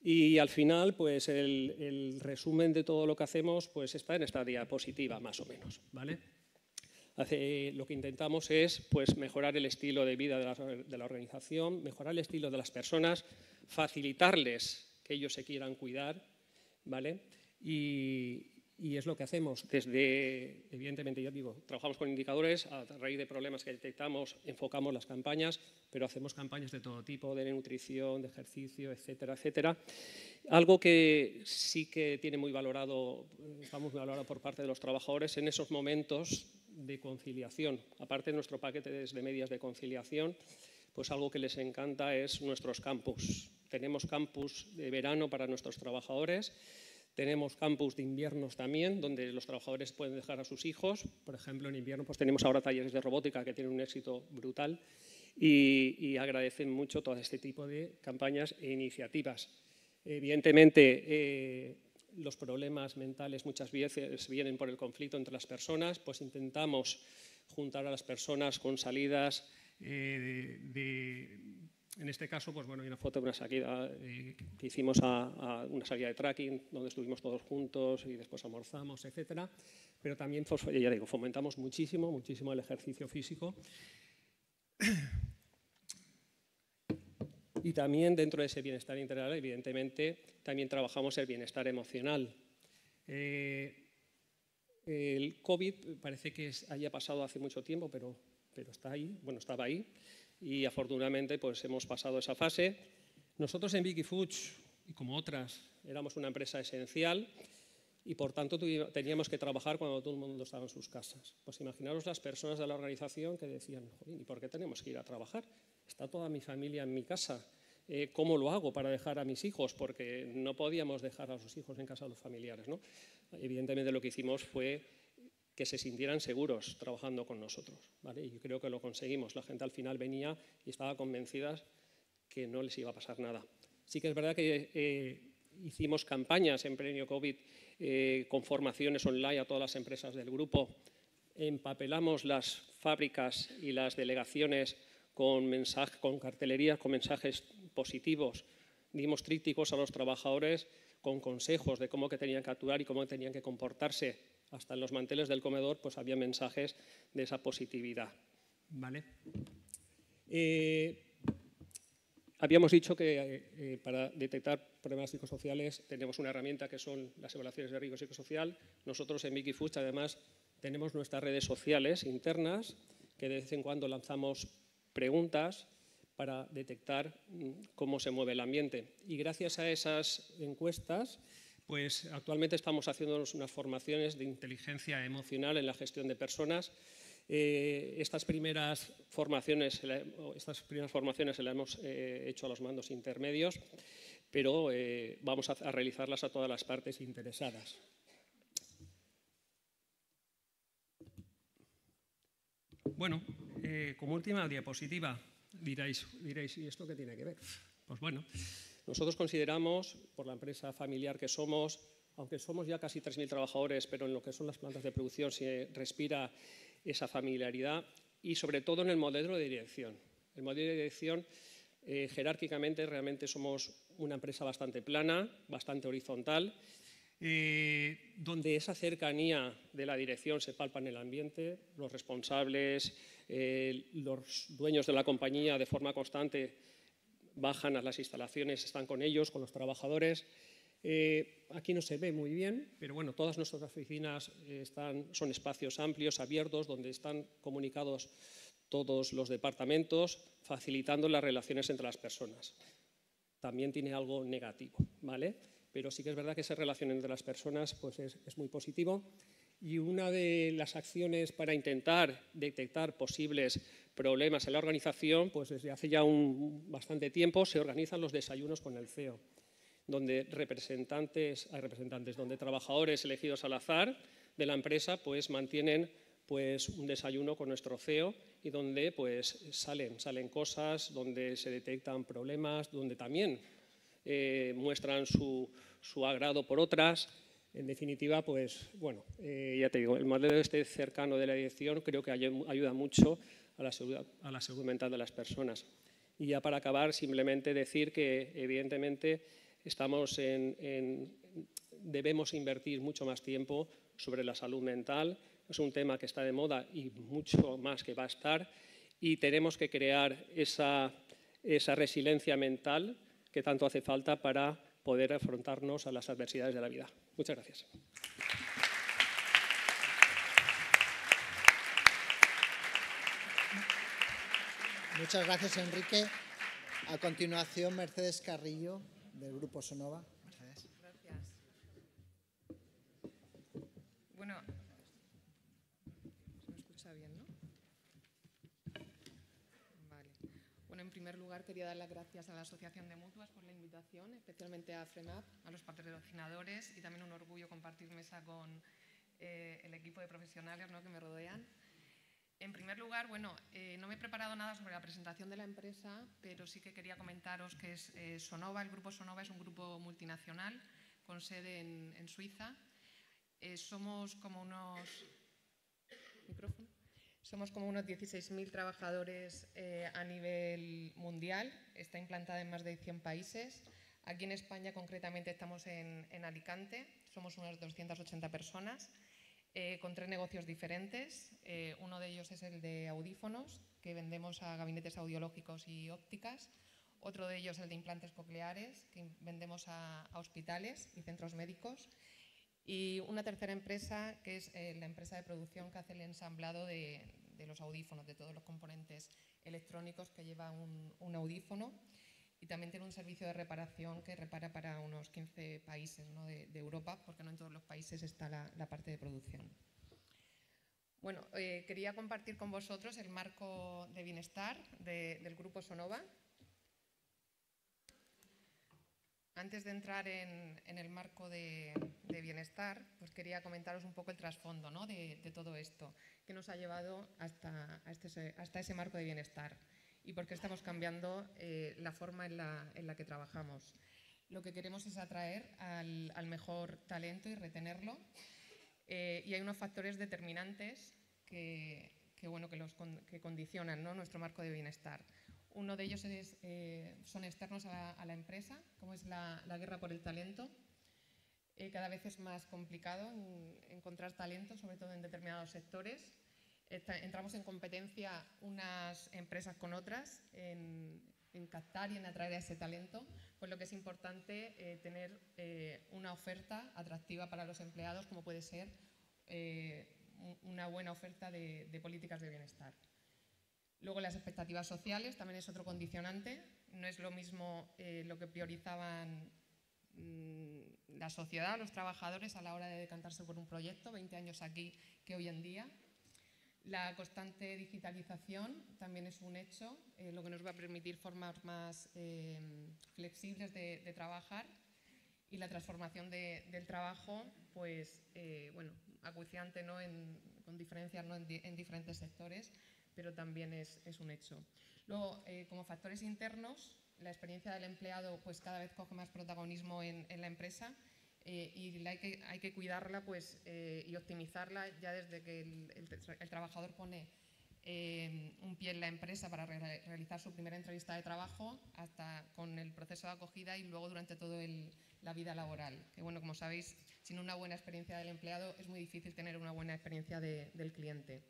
y al final pues el resumen de todo lo que hacemos pues está en esta diapositiva más o menos, ¿vale? Lo que intentamos es pues, mejorar el estilo de vida de la organización, mejorar el estilo de las personas, facilitarles que ellos se quieran cuidar, ¿vale? Y es lo que hacemos. Evidentemente, ya digo, trabajamos con indicadores, a raíz de problemas que detectamos, enfocamos las campañas, pero hacemos campañas de todo tipo, de nutrición, de ejercicio, etcétera, etcétera. Algo que sí que tiene muy valorado, está muy valorado por parte de los trabajadores en esos momentos de conciliación. Aparte de nuestro paquete de medidas de conciliación, pues algo que les encanta es nuestros campus. Tenemos campus de verano para nuestros trabajadores. Tenemos campus de inviernos también, donde los trabajadores pueden dejar a sus hijos. Por ejemplo, en invierno pues tenemos ahora talleres de robótica que tienen un éxito brutal y agradecen mucho todo este tipo de campañas e iniciativas. Evidentemente, los problemas mentales muchas veces vienen por el conflicto entre las personas, pues intentamos juntar a las personas con salidas en este caso, pues bueno, hay una foto de una salida que hicimos a una salida de trekking donde estuvimos todos juntos y después almorzamos, etcétera. Pero también, pues, ya digo, fomentamos muchísimo el ejercicio físico. Y también dentro de ese bienestar integral, evidentemente, también trabajamos el bienestar emocional. El COVID parece que haya pasado hace mucho tiempo, pero está ahí, bueno, estaba ahí, y afortunadamente pues hemos pasado esa fase. Nosotros en Vicky Foods, y como otras, éramos una empresa esencial y por tanto teníamos que trabajar cuando todo el mundo estaba en sus casas. Pues imaginaros las personas de la organización que decían, ¿y por qué tenemos que ir a trabajar? Está toda mi familia en mi casa. ¿Cómo lo hago para dejar a mis hijos? Porque no podíamos dejar a los hijos en casa de los familiares, ¿no? Evidentemente lo que hicimos fue que se sintieran seguros trabajando con nosotros, ¿vale? Y creo que lo conseguimos. La gente al final venía y estaba convencida que no les iba a pasar nada. Sí que es verdad que hicimos campañas en pleno COVID con formaciones online a todas las empresas del grupo. Empapelamos las fábricas y las delegaciones con cartelerías, con mensajes positivos. Dimos trípticos a los trabajadores con consejos de cómo que tenían que actuar y cómo tenían que comportarse. Hasta en los manteles del comedor pues había mensajes de esa positividad, ¿vale? Habíamos dicho que para detectar problemas psicosociales tenemos una herramienta que son las evaluaciones de riesgo psicosocial. Nosotros en Vicky Foods además tenemos nuestras redes sociales internas que de vez en cuando lanzamos preguntas para detectar cómo se mueve el ambiente. Y gracias a esas encuestas, pues actualmente estamos haciendo unas formaciones de inteligencia emocional en la gestión de personas. Estas primeras formaciones se las hemos hecho a los mandos intermedios, pero vamos a realizarlas a todas las partes interesadas. Bueno, como última diapositiva diréis, ¿y esto qué tiene que ver? Pues bueno, nosotros consideramos, por la empresa familiar que somos, aunque somos ya casi 3.000 trabajadores, pero en lo que son las plantas de producción se respira esa familiaridad y sobre todo en el modelo de dirección. El modelo de dirección, jerárquicamente, realmente somos una empresa bastante plana, bastante horizontal, donde esa cercanía de la dirección se palpa en el ambiente, los responsables, los dueños de la compañía de forma constante bajan a las instalaciones, están con ellos, con los trabajadores. Aquí no se ve muy bien, pero bueno, todas nuestras oficinas son espacios amplios, abiertos, donde están comunicados todos los departamentos, facilitando las relaciones entre las personas. También tiene algo negativo, ¿vale? Pero sí que es verdad que esa relación entre las personas pues es muy positivo. Y una de las acciones para intentar detectar posibles problemas en la organización, pues desde hace ya bastante tiempo se organizan los desayunos con el CEO, donde donde trabajadores elegidos al azar de la empresa pues mantienen pues un desayuno con nuestro CEO y donde pues salen cosas, donde se detectan problemas, donde también muestran su agrado por otras. En definitiva, pues bueno, ya te digo, el modelo cercano de la dirección creo que ayuda mucho a la salud mental de las personas. Y ya para acabar, simplemente decir que evidentemente debemos invertir mucho más tiempo sobre la salud mental. Es un tema que está de moda y mucho más que va a estar. Y tenemos que crear esa resiliencia mental que tanto hace falta para poder afrontarnos a las adversidades de la vida. Muchas gracias. Muchas gracias, Enrique. A continuación, Mercedes Carrillo, del Grupo Sonova. Mercedes. Gracias. Bueno, se me escucha bien, ¿no? Vale. Bueno, en primer lugar quería dar las gracias a la Asociación de Mutuas por la invitación, especialmente a FREMAP, a los patrocinadores y también un orgullo compartir mesa con el equipo de profesionales, ¿no?, que me rodean. En primer lugar, bueno, no me he preparado nada sobre la presentación de la empresa, pero sí que quería comentaros que Sonova, el grupo Sonova es un grupo multinacional con sede en Suiza. Somos como unos 16.000 trabajadores a nivel mundial. Está implantada en más de 100 países. Aquí en España, concretamente, estamos en Alicante. Somos unas 280 personas con 3 negocios diferentes. Uno de ellos es el de audífonos, que vendemos a gabinetes audiológicos y ópticas. Otro de ellos es el de implantes cocleares, que vendemos a hospitales y centros médicos. Y una tercera empresa, que es la empresa de producción que hace el ensamblado de los audífonos, de todos los componentes electrónicos que lleva un audífono. Y también tiene un servicio de reparación que repara para unos 15 países, ¿no?, de Europa, porque no en todos los países está la parte de producción. Bueno, quería compartir con vosotros el marco de bienestar del Grupo Sonova. Antes de entrar en el marco de bienestar, pues quería comentaros un poco el trasfondo, ¿no?, de todo esto, que nos ha llevado hasta ese marco de bienestar y por qué estamos cambiando la forma en la que trabajamos. Lo que queremos es atraer al mejor talento y retenerlo, y hay unos factores determinantes que condicionan, ¿no?, nuestro marco de bienestar. Uno de ellos son externos a la empresa, como es la guerra por el talento. Cada vez es más complicado encontrar talento, sobre todo en determinados sectores. Entramos en competencia unas empresas con otras en captar y en atraer a ese talento, por lo que es importante tener una oferta atractiva para los empleados, como puede ser una buena oferta de políticas de bienestar. Luego, las expectativas sociales también es otro condicionante. No es lo mismo lo que priorizaban la sociedad, los trabajadores, a la hora de decantarse por un proyecto, 20 años aquí, que hoy en día. La constante digitalización también es un hecho, lo que nos va a permitir formas más flexibles de trabajar, y la transformación del trabajo, pues, acuciante, ¿no?, con diferencias, ¿no?, en diferentes sectores, pero también es un hecho. Luego, como factores internos, la experiencia del empleado pues cada vez coge más protagonismo en la empresa, y hay que cuidarla, pues, y optimizarla ya desde que el trabajador pone un pie en la empresa para realizar su primera entrevista de trabajo, hasta con el proceso de acogida y luego durante toda la vida laboral. Que, bueno, como sabéis, sin una buena experiencia del empleado es muy difícil tener una buena experiencia del cliente.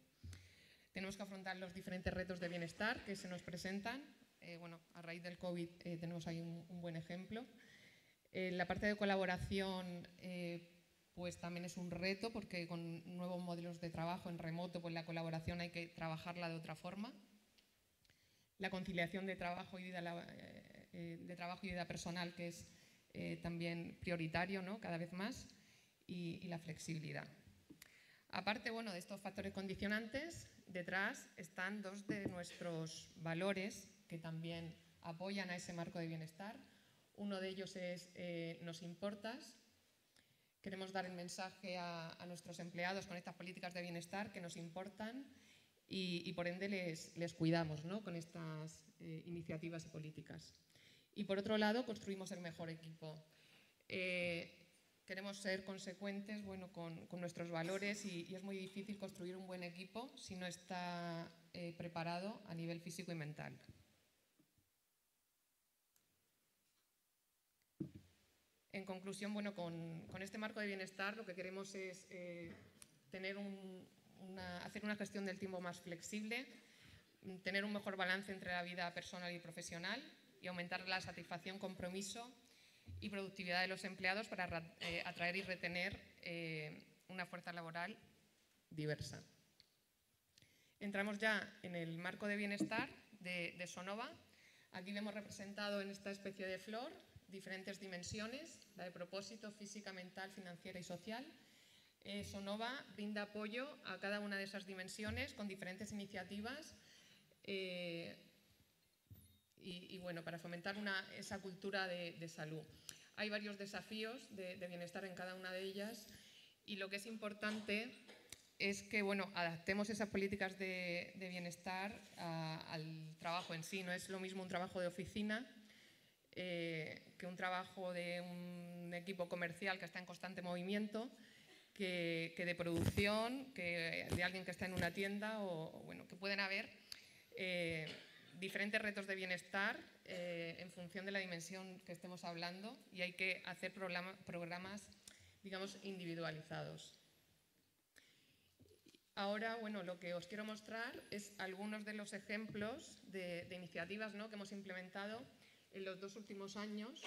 Tenemos que afrontar los diferentes retos de bienestar que se nos presentan. A raíz del COVID tenemos ahí un buen ejemplo. La parte de colaboración pues también es un reto, porque con nuevos modelos de trabajo en remoto, pues la colaboración hay que trabajarla de otra forma. La conciliación de trabajo y vida personal, que es también prioritario, ¿no?, cada vez más, y la flexibilidad. Aparte, de estos factores condicionantes, detrás están 2 de nuestros valores que también apoyan a ese marco de bienestar. Uno de ellos es nos importas. Queremos dar el mensaje a nuestros empleados con estas políticas de bienestar que nos importan y por ende les cuidamos, ¿no?, con estas iniciativas y políticas. Y por otro lado, construimos el mejor equipo. Queremos ser consecuentes con nuestros valores, y es muy difícil construir un buen equipo si no está preparado a nivel físico y mental. En conclusión, con este marco de bienestar lo que queremos es hacer una gestión del tiempo más flexible, tener un mejor balance entre la vida personal y profesional, y aumentar la satisfacción, compromiso y productividad de los empleados para atraer y retener una fuerza laboral diversa. Entramos ya en el marco de bienestar de Sonova. Aquí vemos representado en esta especie de flor diferentes dimensiones: la de propósito, física, mental, financiera y social. Sonova brinda apoyo a cada una de esas dimensiones con diferentes iniciativas para fomentar esa cultura de salud. Hay varios desafíos de bienestar en cada una de ellas, y lo que es importante es que adaptemos esas políticas de bienestar al trabajo en sí. No es lo mismo un trabajo de oficina que un trabajo de un equipo comercial que está en constante movimiento, que de producción, que de alguien que está en una tienda, o bueno, que pueden haber diferentes retos de bienestar en función de la dimensión que estemos hablando, y hay que hacer programas, digamos, individualizados. Ahora, bueno, lo que os quiero mostrar es algunos de los ejemplos de iniciativas, ¿no?, que hemos implementado en los 2 últimos años,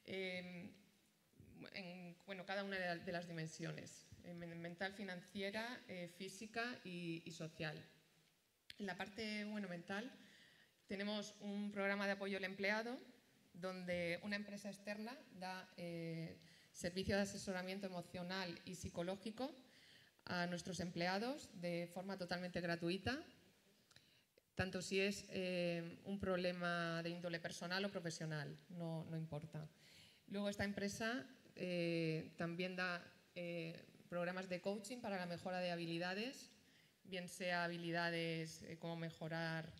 en bueno, cada una de las dimensiones, mental, financiera, física y social. En la parte, bueno, mental, tenemos un programa de apoyo al empleado, donde una empresa externa da servicio de asesoramiento emocional y psicológico a nuestros empleados de forma totalmente gratuita, tanto si es un problema de índole personal o profesional, no importa. Luego esta empresa también da programas de coaching para la mejora de habilidades, bien sea habilidades como mejorar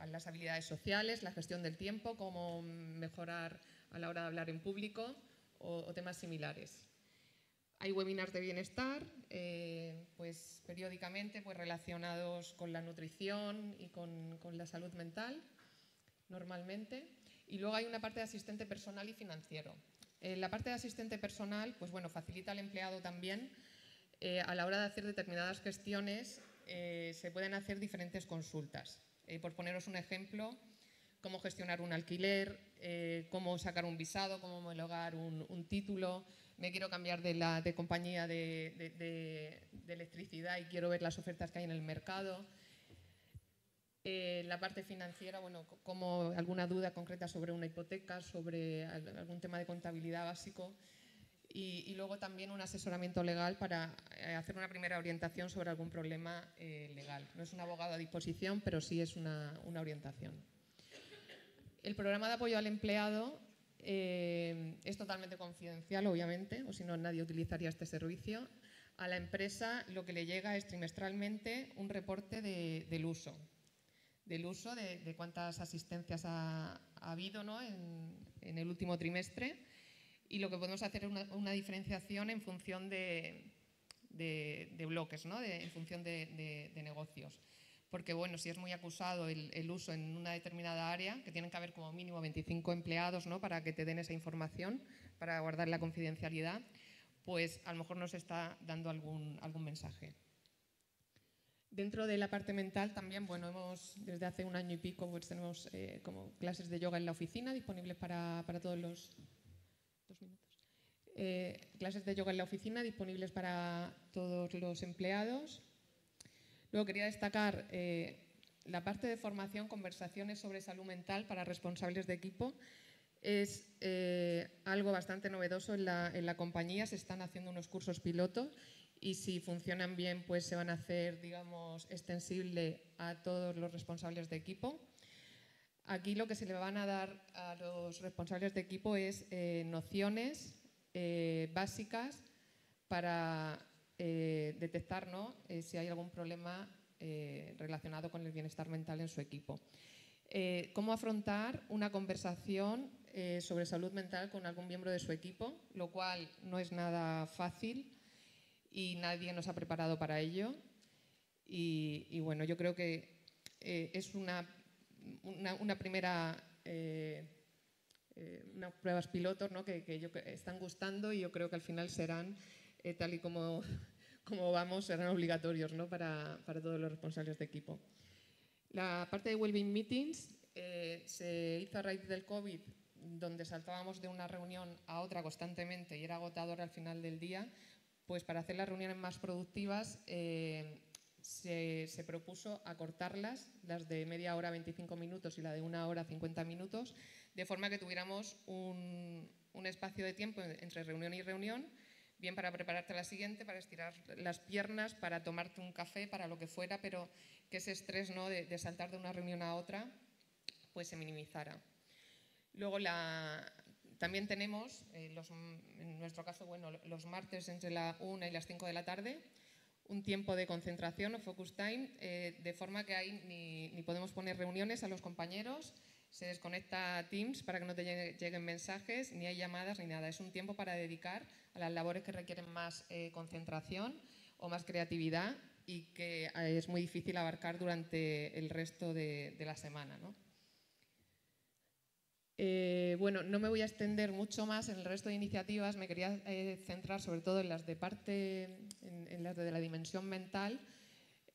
las habilidades sociales, la gestión del tiempo, como mejorar a la hora de hablar en público o temas similares. Hay webinars de bienestar, pues periódicamente pues relacionados con la nutrición y con la salud mental, normalmente. Y luego hay una parte de asistente personal y financiero. La parte de asistente personal, pues bueno, facilita al empleado también a la hora de hacer determinadas gestiones. Se pueden hacer diferentes consultas. Por poneros un ejemplo, cómo gestionar un alquiler, cómo sacar un visado, cómo homologar un título. Me quiero cambiar de compañía de electricidad y quiero ver las ofertas que hay en el mercado. La parte financiera, bueno, como alguna duda concreta sobre una hipoteca, sobre algún tema de contabilidad básico. Y luego también un asesoramiento legal para hacer una primera orientación sobre algún problema legal. No es un abogado a disposición, pero sí es una orientación. El programa de apoyo al empleado es totalmente confidencial, obviamente, o si no nadie utilizaría este servicio. A la empresa lo que le llega es trimestralmente un reporte del uso de cuántas asistencias ha habido, ¿no?, en el último trimestre, y lo que podemos hacer es una diferenciación en función de bloques, ¿no?, en función de negocios. Porque, bueno, si es muy acusado el uso en una determinada área, que tienen que haber como mínimo 25 empleados, ¿no?, para que te den esa información, para guardar la confidencialidad, pues a lo mejor nos está dando algún mensaje. Dentro de la parte mental también, bueno, desde hace 1 año y pico pues tenemos como clases de yoga en la oficina disponibles para todos los... 2 minutos. Clases de yoga en la oficina disponibles para todos los empleados. Luego quería destacar la parte de formación, conversaciones sobre salud mental para responsables de equipo. Es algo bastante novedoso en la compañía. Se están haciendo unos cursos piloto y si funcionan bien pues se van a hacer, digamos, extensible a todos los responsables de equipo. Aquí lo que se le van a dar a los responsables de equipo es nociones básicas para detectar, ¿no?, si hay algún problema relacionado con el bienestar mental en su equipo. Cómo afrontar una conversación sobre salud mental con algún miembro de su equipo, lo cual no es nada fácil y nadie nos ha preparado para ello. Y bueno, yo creo que es una primera... unas pruebas pilotos, ¿no?, que están gustando, y yo creo que al final serán, tal y como vamos, serán obligatorios, ¿no?, para todos los responsables de equipo. La parte de Wellbeing Meetings se hizo a raíz del COVID, donde saltábamos de una reunión a otra constantemente y era agotador al final del día. Pues para hacer las reuniones más productivas se propuso acortarlas, las de media hora 25 minutos y la de 1 hora 50 minutos, de forma que tuviéramos un espacio de tiempo entre reunión y reunión, bien para prepararte a la siguiente, para estirar las piernas, para tomarte un café, para lo que fuera, pero que ese estrés, ¿no?, de saltar de una reunión a otra pues se minimizara. Luego también tenemos, en nuestro caso, bueno, los martes entre la 1 y las 5 de la tarde, un tiempo de concentración o focus time, de forma que ahí ni podemos poner reuniones a los compañeros, se desconecta Teams para que no te lleguen mensajes, ni hay llamadas ni nada. Es un tiempo para dedicar a las labores que requieren más concentración o más creatividad y que es muy difícil abarcar durante el resto de la semana, ¿no? Bueno, no me voy a extender mucho más en el resto de iniciativas, me quería centrar sobre todo en las de en las de la dimensión mental,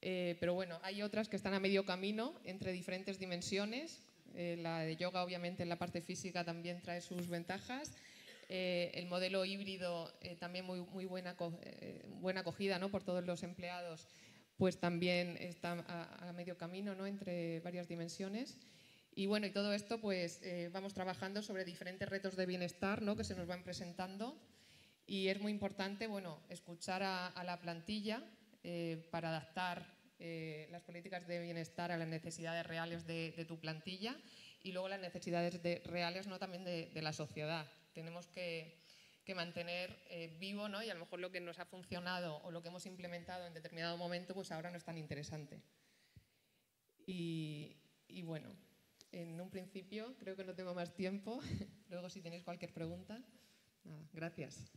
pero bueno, hay otras que están a medio camino entre diferentes dimensiones. La de yoga, obviamente, en la parte física también trae sus ventajas. El modelo híbrido, también muy buena acogida, ¿no?, por todos los empleados, pues también está a medio camino, ¿no?, entre varias dimensiones. Y bueno, y todo esto, pues vamos trabajando sobre diferentes retos de bienestar, ¿no?, que se nos van presentando. Y es muy importante, bueno, escuchar a la plantilla para adaptar las políticas de bienestar a las necesidades reales de tu plantilla y luego las necesidades reales, ¿no?, también de la sociedad. Tenemos que mantener vivo, ¿no?, y a lo mejor lo que nos ha funcionado o lo que hemos implementado en determinado momento, pues ahora no es tan interesante. Y bueno, en un principio creo que no tengo más tiempo. Luego, si tenéis cualquier pregunta, nada, gracias.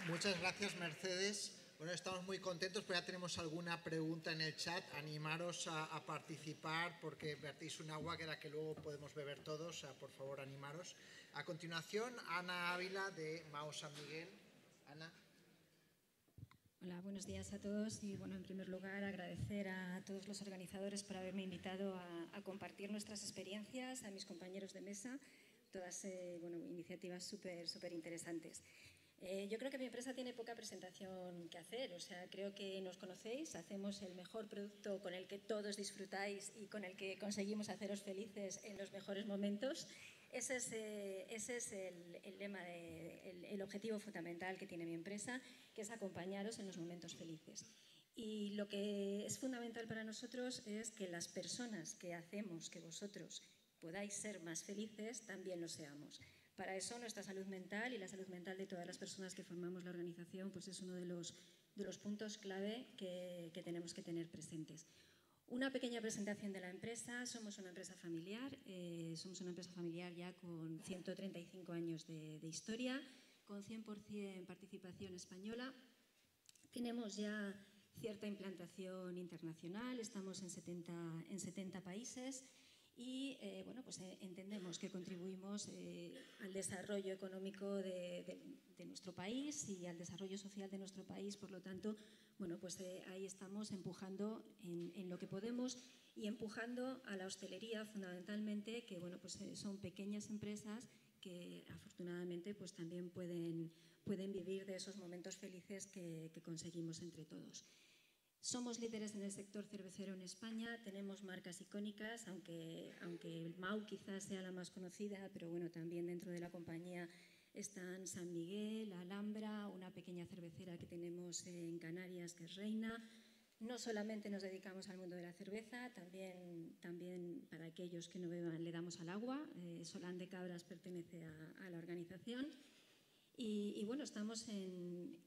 Muchas gracias, Mercedes. Bueno, estamos muy contentos, pero ya tenemos alguna pregunta en el chat. Animaros a participar porque vertéis un agua que la que luego podemos beber todos. O sea, por favor, animaros. A continuación, Ana Ávila de Mao San Miguel. Ana. Hola, buenos días a todos y bueno, en primer lugar agradecer a todos los organizadores por haberme invitado a compartir nuestras experiencias, a mis compañeros de mesa, todas bueno, iniciativas súper interesantes. Yo creo que mi empresa tiene poca presentación que hacer, o sea, creo que nos conocéis, hacemos el mejor producto con el que todos disfrutáis y con el que conseguimos haceros felices en los mejores momentos. Ese es el lema, el objetivo fundamental que tiene mi empresa, que es acompañaros en los momentos felices. Y lo que es fundamental para nosotros es que las personas que hacemos que vosotros podáis ser más felices, también lo seamos. Para eso nuestra salud mental y la salud mental de todas las personas que formamos la organización pues es uno de los puntos clave que tenemos que tener presentes. Una pequeña presentación de la empresa. Somos una empresa familiar, ya con 135 años de historia, con 100% participación española. Tenemos ya cierta implantación internacional, estamos en 70 países y bueno, pues entendemos que contribuimos al desarrollo económico de nuestro país y al desarrollo social de nuestro país. Por lo tanto, bueno, pues ahí estamos empujando en lo que podemos y empujando a la hostelería fundamentalmente, que bueno, pues son pequeñas empresas que afortunadamente pues también pueden vivir de esos momentos felices que conseguimos entre todos. Somos líderes en el sector cervecero en España, tenemos marcas icónicas, aunque el Mau quizás sea la más conocida, pero bueno, también dentro de la compañía están San Miguel, Alhambra, una pequeña cervecera que tenemos en Canarias que es Reina. No solamente nos dedicamos al mundo de la cerveza, también para aquellos que no beban le damos al agua. Solán de Cabras pertenece a la organización. Y bueno, estamos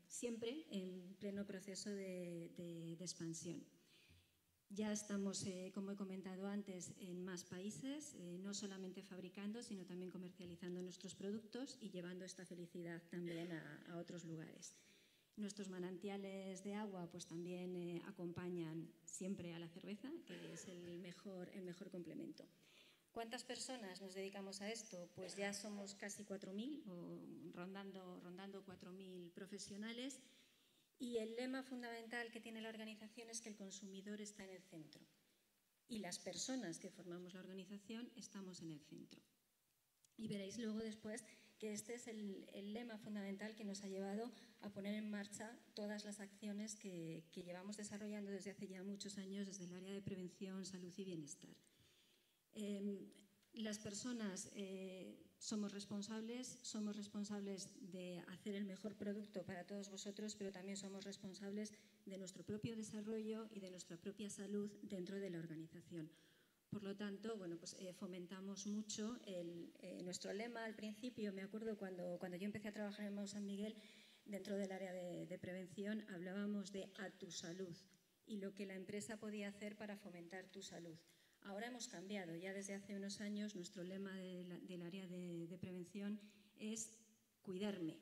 siempre en pleno proceso de expansión. Ya estamos, como he comentado antes, en más países, no solamente fabricando, sino también comercializando nuestros productos y llevando esta felicidad también a otros lugares. Nuestros manantiales de agua pues también acompañan siempre a la cerveza, que es el mejor complemento. ¿Cuántas personas nos dedicamos a esto? Pues ya somos casi 4.000, rondando 4.000 profesionales. Y el lema fundamental que tiene la organización es que el consumidor está en el centro. Y las personas que formamos la organización estamos en el centro. Y veréis luego después que este es el lema fundamental que nos ha llevado a poner en marcha todas las acciones que llevamos desarrollando desde hace ya muchos años desde el área de prevención, salud y bienestar. Las personas somos responsables de hacer el mejor producto para todos vosotros, pero también somos responsables de nuestro propio desarrollo y de nuestra propia salud dentro de la organización. Por lo tanto, bueno, pues fomentamos mucho nuestro lema al principio. Me acuerdo cuando yo empecé a trabajar en Mau San Miguel, dentro del área de prevención hablábamos de a tu salud y lo que la empresa podía hacer para fomentar tu salud. Ahora hemos cambiado, ya desde hace unos años nuestro lema del área de prevención es cuidarme.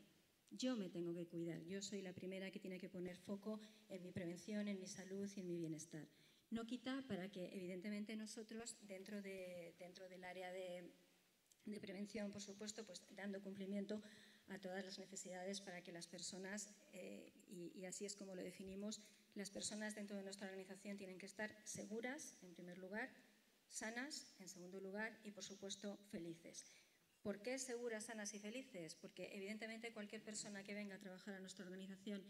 Yo me tengo que cuidar, yo soy la primera que tiene que poner foco en mi prevención, en mi salud y en mi bienestar. No quita para que, evidentemente, nosotros, dentro del área de prevención, por supuesto, pues dando cumplimiento a todas las necesidades para que las personas, y así es como lo definimos, las personas dentro de nuestra organización tienen que estar seguras, en primer lugar, sanas, en segundo lugar, y, por supuesto, felices. ¿Por qué seguras, sanas y felices? Porque, evidentemente, cualquier persona que venga a trabajar a nuestra organización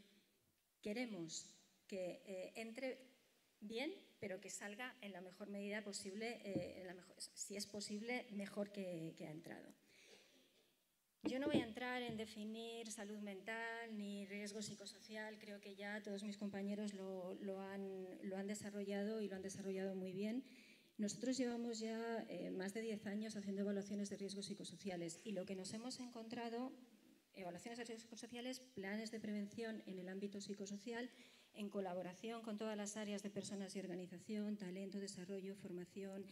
queremos que entre bien, pero que salga en la mejor medida posible, si es posible, mejor que ha entrado. Yo no voy a entrar en definir salud mental ni riesgo psicosocial, creo que ya todos mis compañeros lo han desarrollado y lo han desarrollado muy bien. Nosotros llevamos ya más de 10 años haciendo evaluaciones de riesgos psicosociales y lo que nos hemos encontrado, evaluaciones de riesgos psicosociales, planes de prevención en el ámbito psicosocial, en colaboración con todas las áreas de personas y organización, talento, desarrollo, formación,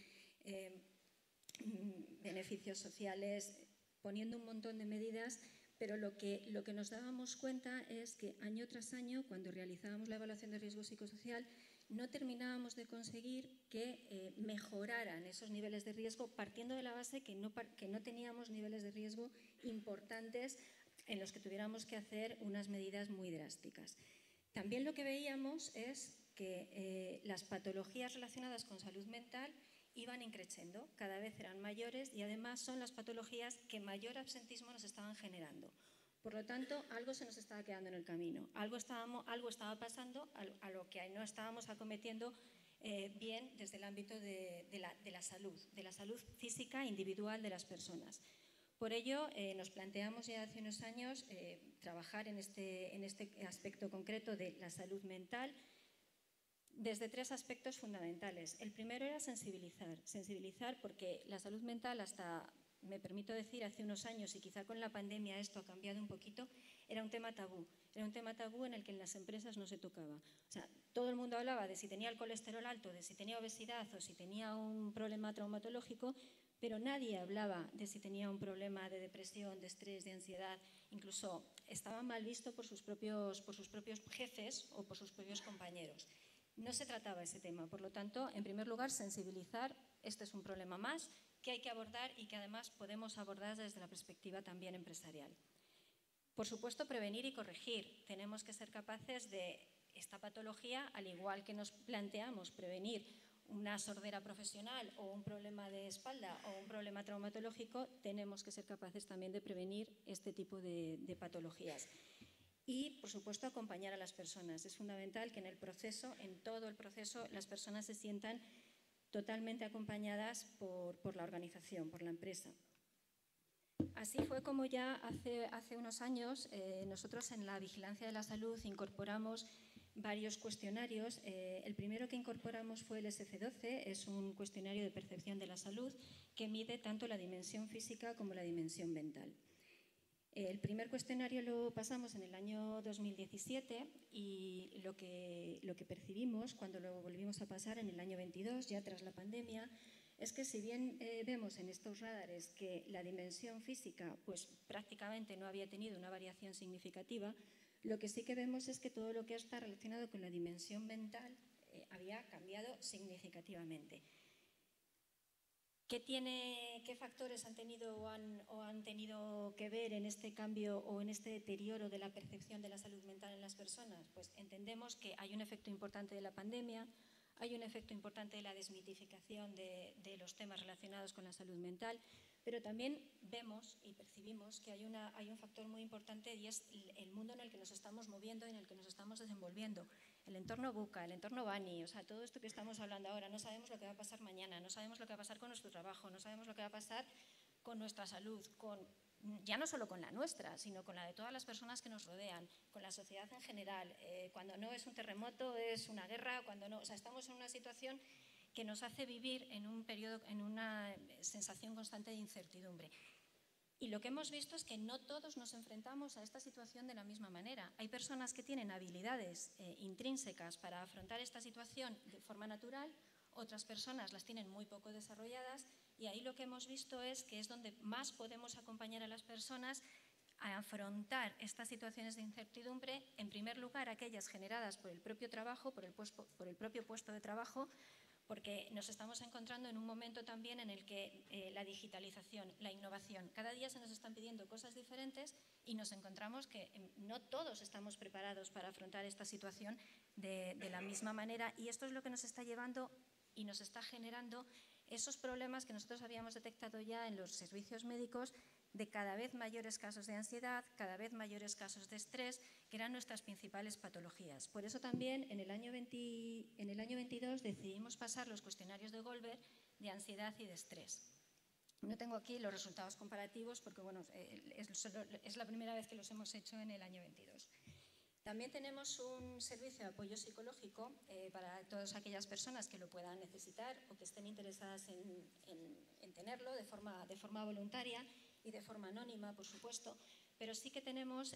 beneficios sociales, poniendo un montón de medidas, pero lo que nos dábamos cuenta es que año tras año, cuando realizábamos la evaluación de riesgo psicosocial, no terminábamos de conseguir que mejoraran esos niveles de riesgo, partiendo de la base que no teníamos niveles de riesgo importantes en los que tuviéramos que hacer unas medidas muy drásticas. También lo que veíamos es que las patologías relacionadas con salud mental iban increciendo, cada vez eran mayores y además son las patologías que mayor absentismo nos estaban generando. Por lo tanto, algo se nos estaba quedando en el camino, algo estaba pasando a lo que no estábamos acometiendo bien desde el ámbito de la salud física individual de las personas. Por ello, nos planteamos ya hace unos años trabajar en este aspecto concreto de la salud mental desde 3 aspectos fundamentales. El primero era sensibilizar porque la salud mental hasta, me permito decir, hace unos años y quizá con la pandemia esto ha cambiado un poquito, era un tema tabú en el que en las empresas no se tocaba. O sea, todo el mundo hablaba de si tenía el colesterol alto, de si tenía obesidad o si tenía un problema traumatológico, pero nadie hablaba de si tenía un problema de depresión, de estrés, de ansiedad. Incluso estaba mal visto por sus propios jefes o por sus propios compañeros. No se trataba ese tema, por lo tanto, en primer lugar, sensibilizar, este es un problema más que hay que abordar y que además podemos abordar desde la perspectiva también empresarial. Por supuesto, prevenir y corregir. Tenemos que ser capaces de esta patología, al igual que nos planteamos prevenir una sordera profesional o un problema de espalda o un problema traumatológico, tenemos que ser capaces también de prevenir este tipo de patologías. Y, por supuesto, acompañar a las personas. Es fundamental que en todo el proceso, las personas se sientan totalmente acompañadas por la organización, por la empresa. Así fue como ya hace unos años nosotros en la vigilancia de la salud incorporamos varios cuestionarios. El primero que incorporamos fue el SF12, es un cuestionario de percepción de la salud que mide tanto la dimensión física como la dimensión mental. El primer cuestionario lo pasamos en el año 2017 y lo que percibimos cuando lo volvimos a pasar en el año 22, ya tras la pandemia, es que si bien vemos en estos radares que la dimensión física pues, prácticamente no había tenido una variación significativa, lo que sí que vemos es que todo lo que está relacionado con la dimensión mental había cambiado significativamente. ¿Qué factores han tenido o han tenido que ver en este cambio o en este deterioro de la percepción de la salud mental en las personas? Pues entendemos que hay un efecto importante de la pandemia, hay un efecto importante de la desmitificación de los temas relacionados con la salud mental, pero también vemos y percibimos que hay un factor muy importante y es el mundo en el que nos estamos moviendo y en el que nos estamos desenvolviendo. El entorno VUCA, el entorno BANI, o sea, todo esto que estamos hablando ahora, no sabemos lo que va a pasar mañana, no sabemos lo que va a pasar con nuestro trabajo, no sabemos lo que va a pasar con nuestra salud, ya no solo con la nuestra, sino con la de todas las personas que nos rodean, con la sociedad en general. Cuando no es un terremoto, es una guerra, cuando no, o sea, estamos en una situación que nos hace vivir en un periodo, en una sensación constante de incertidumbre. Y lo que hemos visto es que no todos nos enfrentamos a esta situación de la misma manera. Hay personas que tienen habilidades intrínsecas para afrontar esta situación de forma natural, otras personas las tienen muy poco desarrolladas, y ahí lo que hemos visto es que es donde más podemos acompañar a las personas a afrontar estas situaciones de incertidumbre, en primer lugar aquellas generadas por el propio trabajo, por el propio puesto de trabajo, porque nos estamos encontrando en un momento también en el que la digitalización, la innovación, cada día se nos están pidiendo cosas diferentes y nos encontramos que no todos estamos preparados para afrontar esta situación de la misma manera, y esto es lo que nos está llevando y nos está generando esos problemas que nosotros habíamos detectado ya en los servicios médicos, de cada vez mayores casos de ansiedad, cada vez mayores casos de estrés, que eran nuestras principales patologías. Por eso también en el año 22 decidimos pasar los cuestionarios de Goldberg de ansiedad y de estrés. No tengo aquí los resultados comparativos porque bueno, es la primera vez que los hemos hecho en el año 22. También tenemos un servicio de apoyo psicológico para todas aquellas personas que lo puedan necesitar o que estén interesadas en tenerlo de forma voluntaria y de forma anónima, por supuesto, pero sí que tenemos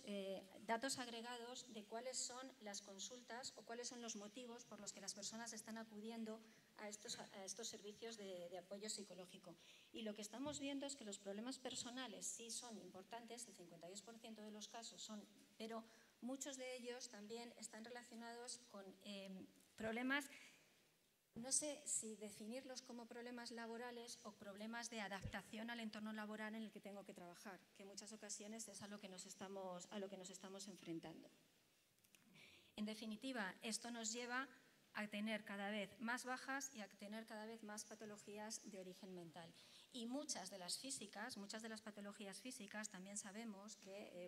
datos agregados de cuáles son las consultas o cuáles son los motivos por los que las personas están acudiendo a estos servicios de apoyo psicológico. Y lo que estamos viendo es que los problemas personales sí son importantes, el 52% de los casos son, pero muchos de ellos también están relacionados con problemas, no sé si definirlos como problemas laborales o problemas de adaptación al entorno laboral en el que tengo que trabajar, que en muchas ocasiones es a lo que nos estamos enfrentando. En definitiva, esto nos lleva a tener cada vez más bajas y a tener cada vez más patologías de origen mental. Y muchas de las patologías físicas también sabemos que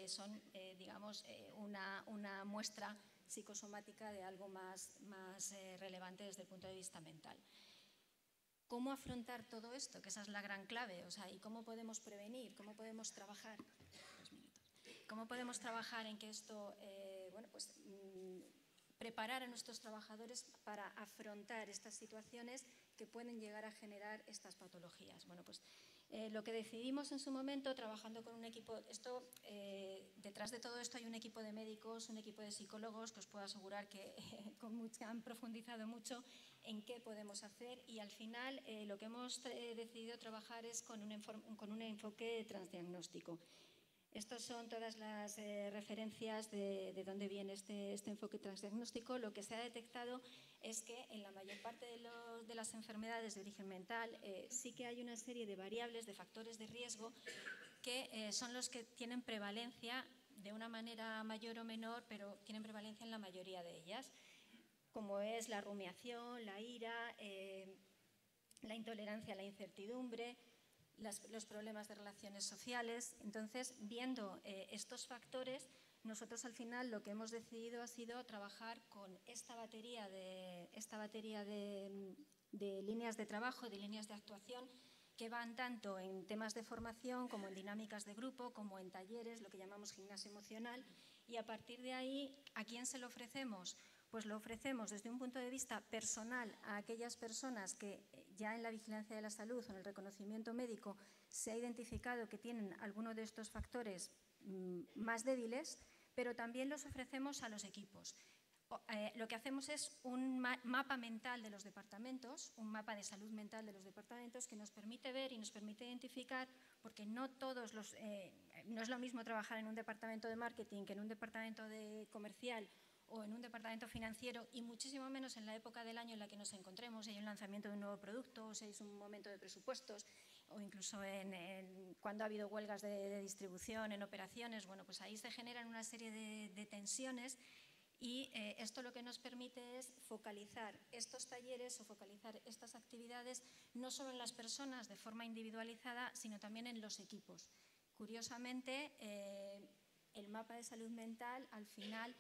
son digamos, una muestra psicosomática de algo más relevante desde el punto de vista mental. ¿Cómo afrontar todo esto? Que esa es la gran clave. ¿Y cómo podemos prevenir? ¿Cómo podemos trabajar? ¿Cómo podemos trabajar en que esto, preparar a nuestros trabajadores para afrontar estas situaciones que pueden llegar a generar estas patologías? Lo que decidimos en su momento, trabajando con un equipo, detrás de todo esto hay un equipo de médicos, un equipo de psicólogos que os puedo asegurar que han profundizado mucho en qué podemos hacer, y al final lo que hemos decidido trabajar es con un enfoque transdiagnóstico. Estas son todas las referencias de dónde viene este enfoque transdiagnóstico. Lo que se ha detectado es que en la mayor parte de las enfermedades de origen mental sí que hay una serie de variables, de factores de riesgo, que son los que tienen prevalencia de una manera mayor o menor, pero tienen prevalencia en la mayoría de ellas, como es la rumiación, la ira, la intolerancia a la incertidumbre, los problemas de relaciones sociales. Entonces, viendo estos factores, nosotros al final lo que hemos decidido ha sido trabajar con esta batería de líneas de trabajo, de líneas de actuación, que van tanto en temas de formación como en dinámicas de grupo, como en talleres, lo que llamamos gimnasio emocional, y a partir de ahí, ¿a quién se lo ofrecemos? Pues lo ofrecemos desde un punto de vista personal a aquellas personas que ya en la vigilancia de la salud o en el reconocimiento médico se ha identificado que tienen alguno de estos factores más débiles, pero también los ofrecemos a los equipos. Lo que hacemos es un mapa mental de los departamentos, un mapa de salud mental de los departamentos que nos permite ver y nos permite identificar, porque no es lo mismo trabajar en un departamento de marketing que en un departamento de comercial o en un departamento financiero, y muchísimo menos en la época del año en la que nos encontremos, si hay un lanzamiento de un nuevo producto, o si es un momento de presupuestos, o incluso cuando ha habido huelgas de distribución, en operaciones. Pues ahí se generan una serie de tensiones, y esto lo que nos permite es focalizar estos talleres o focalizar estas actividades no solo en las personas de forma individualizada, sino también en los equipos. Curiosamente, el mapa de salud mental al final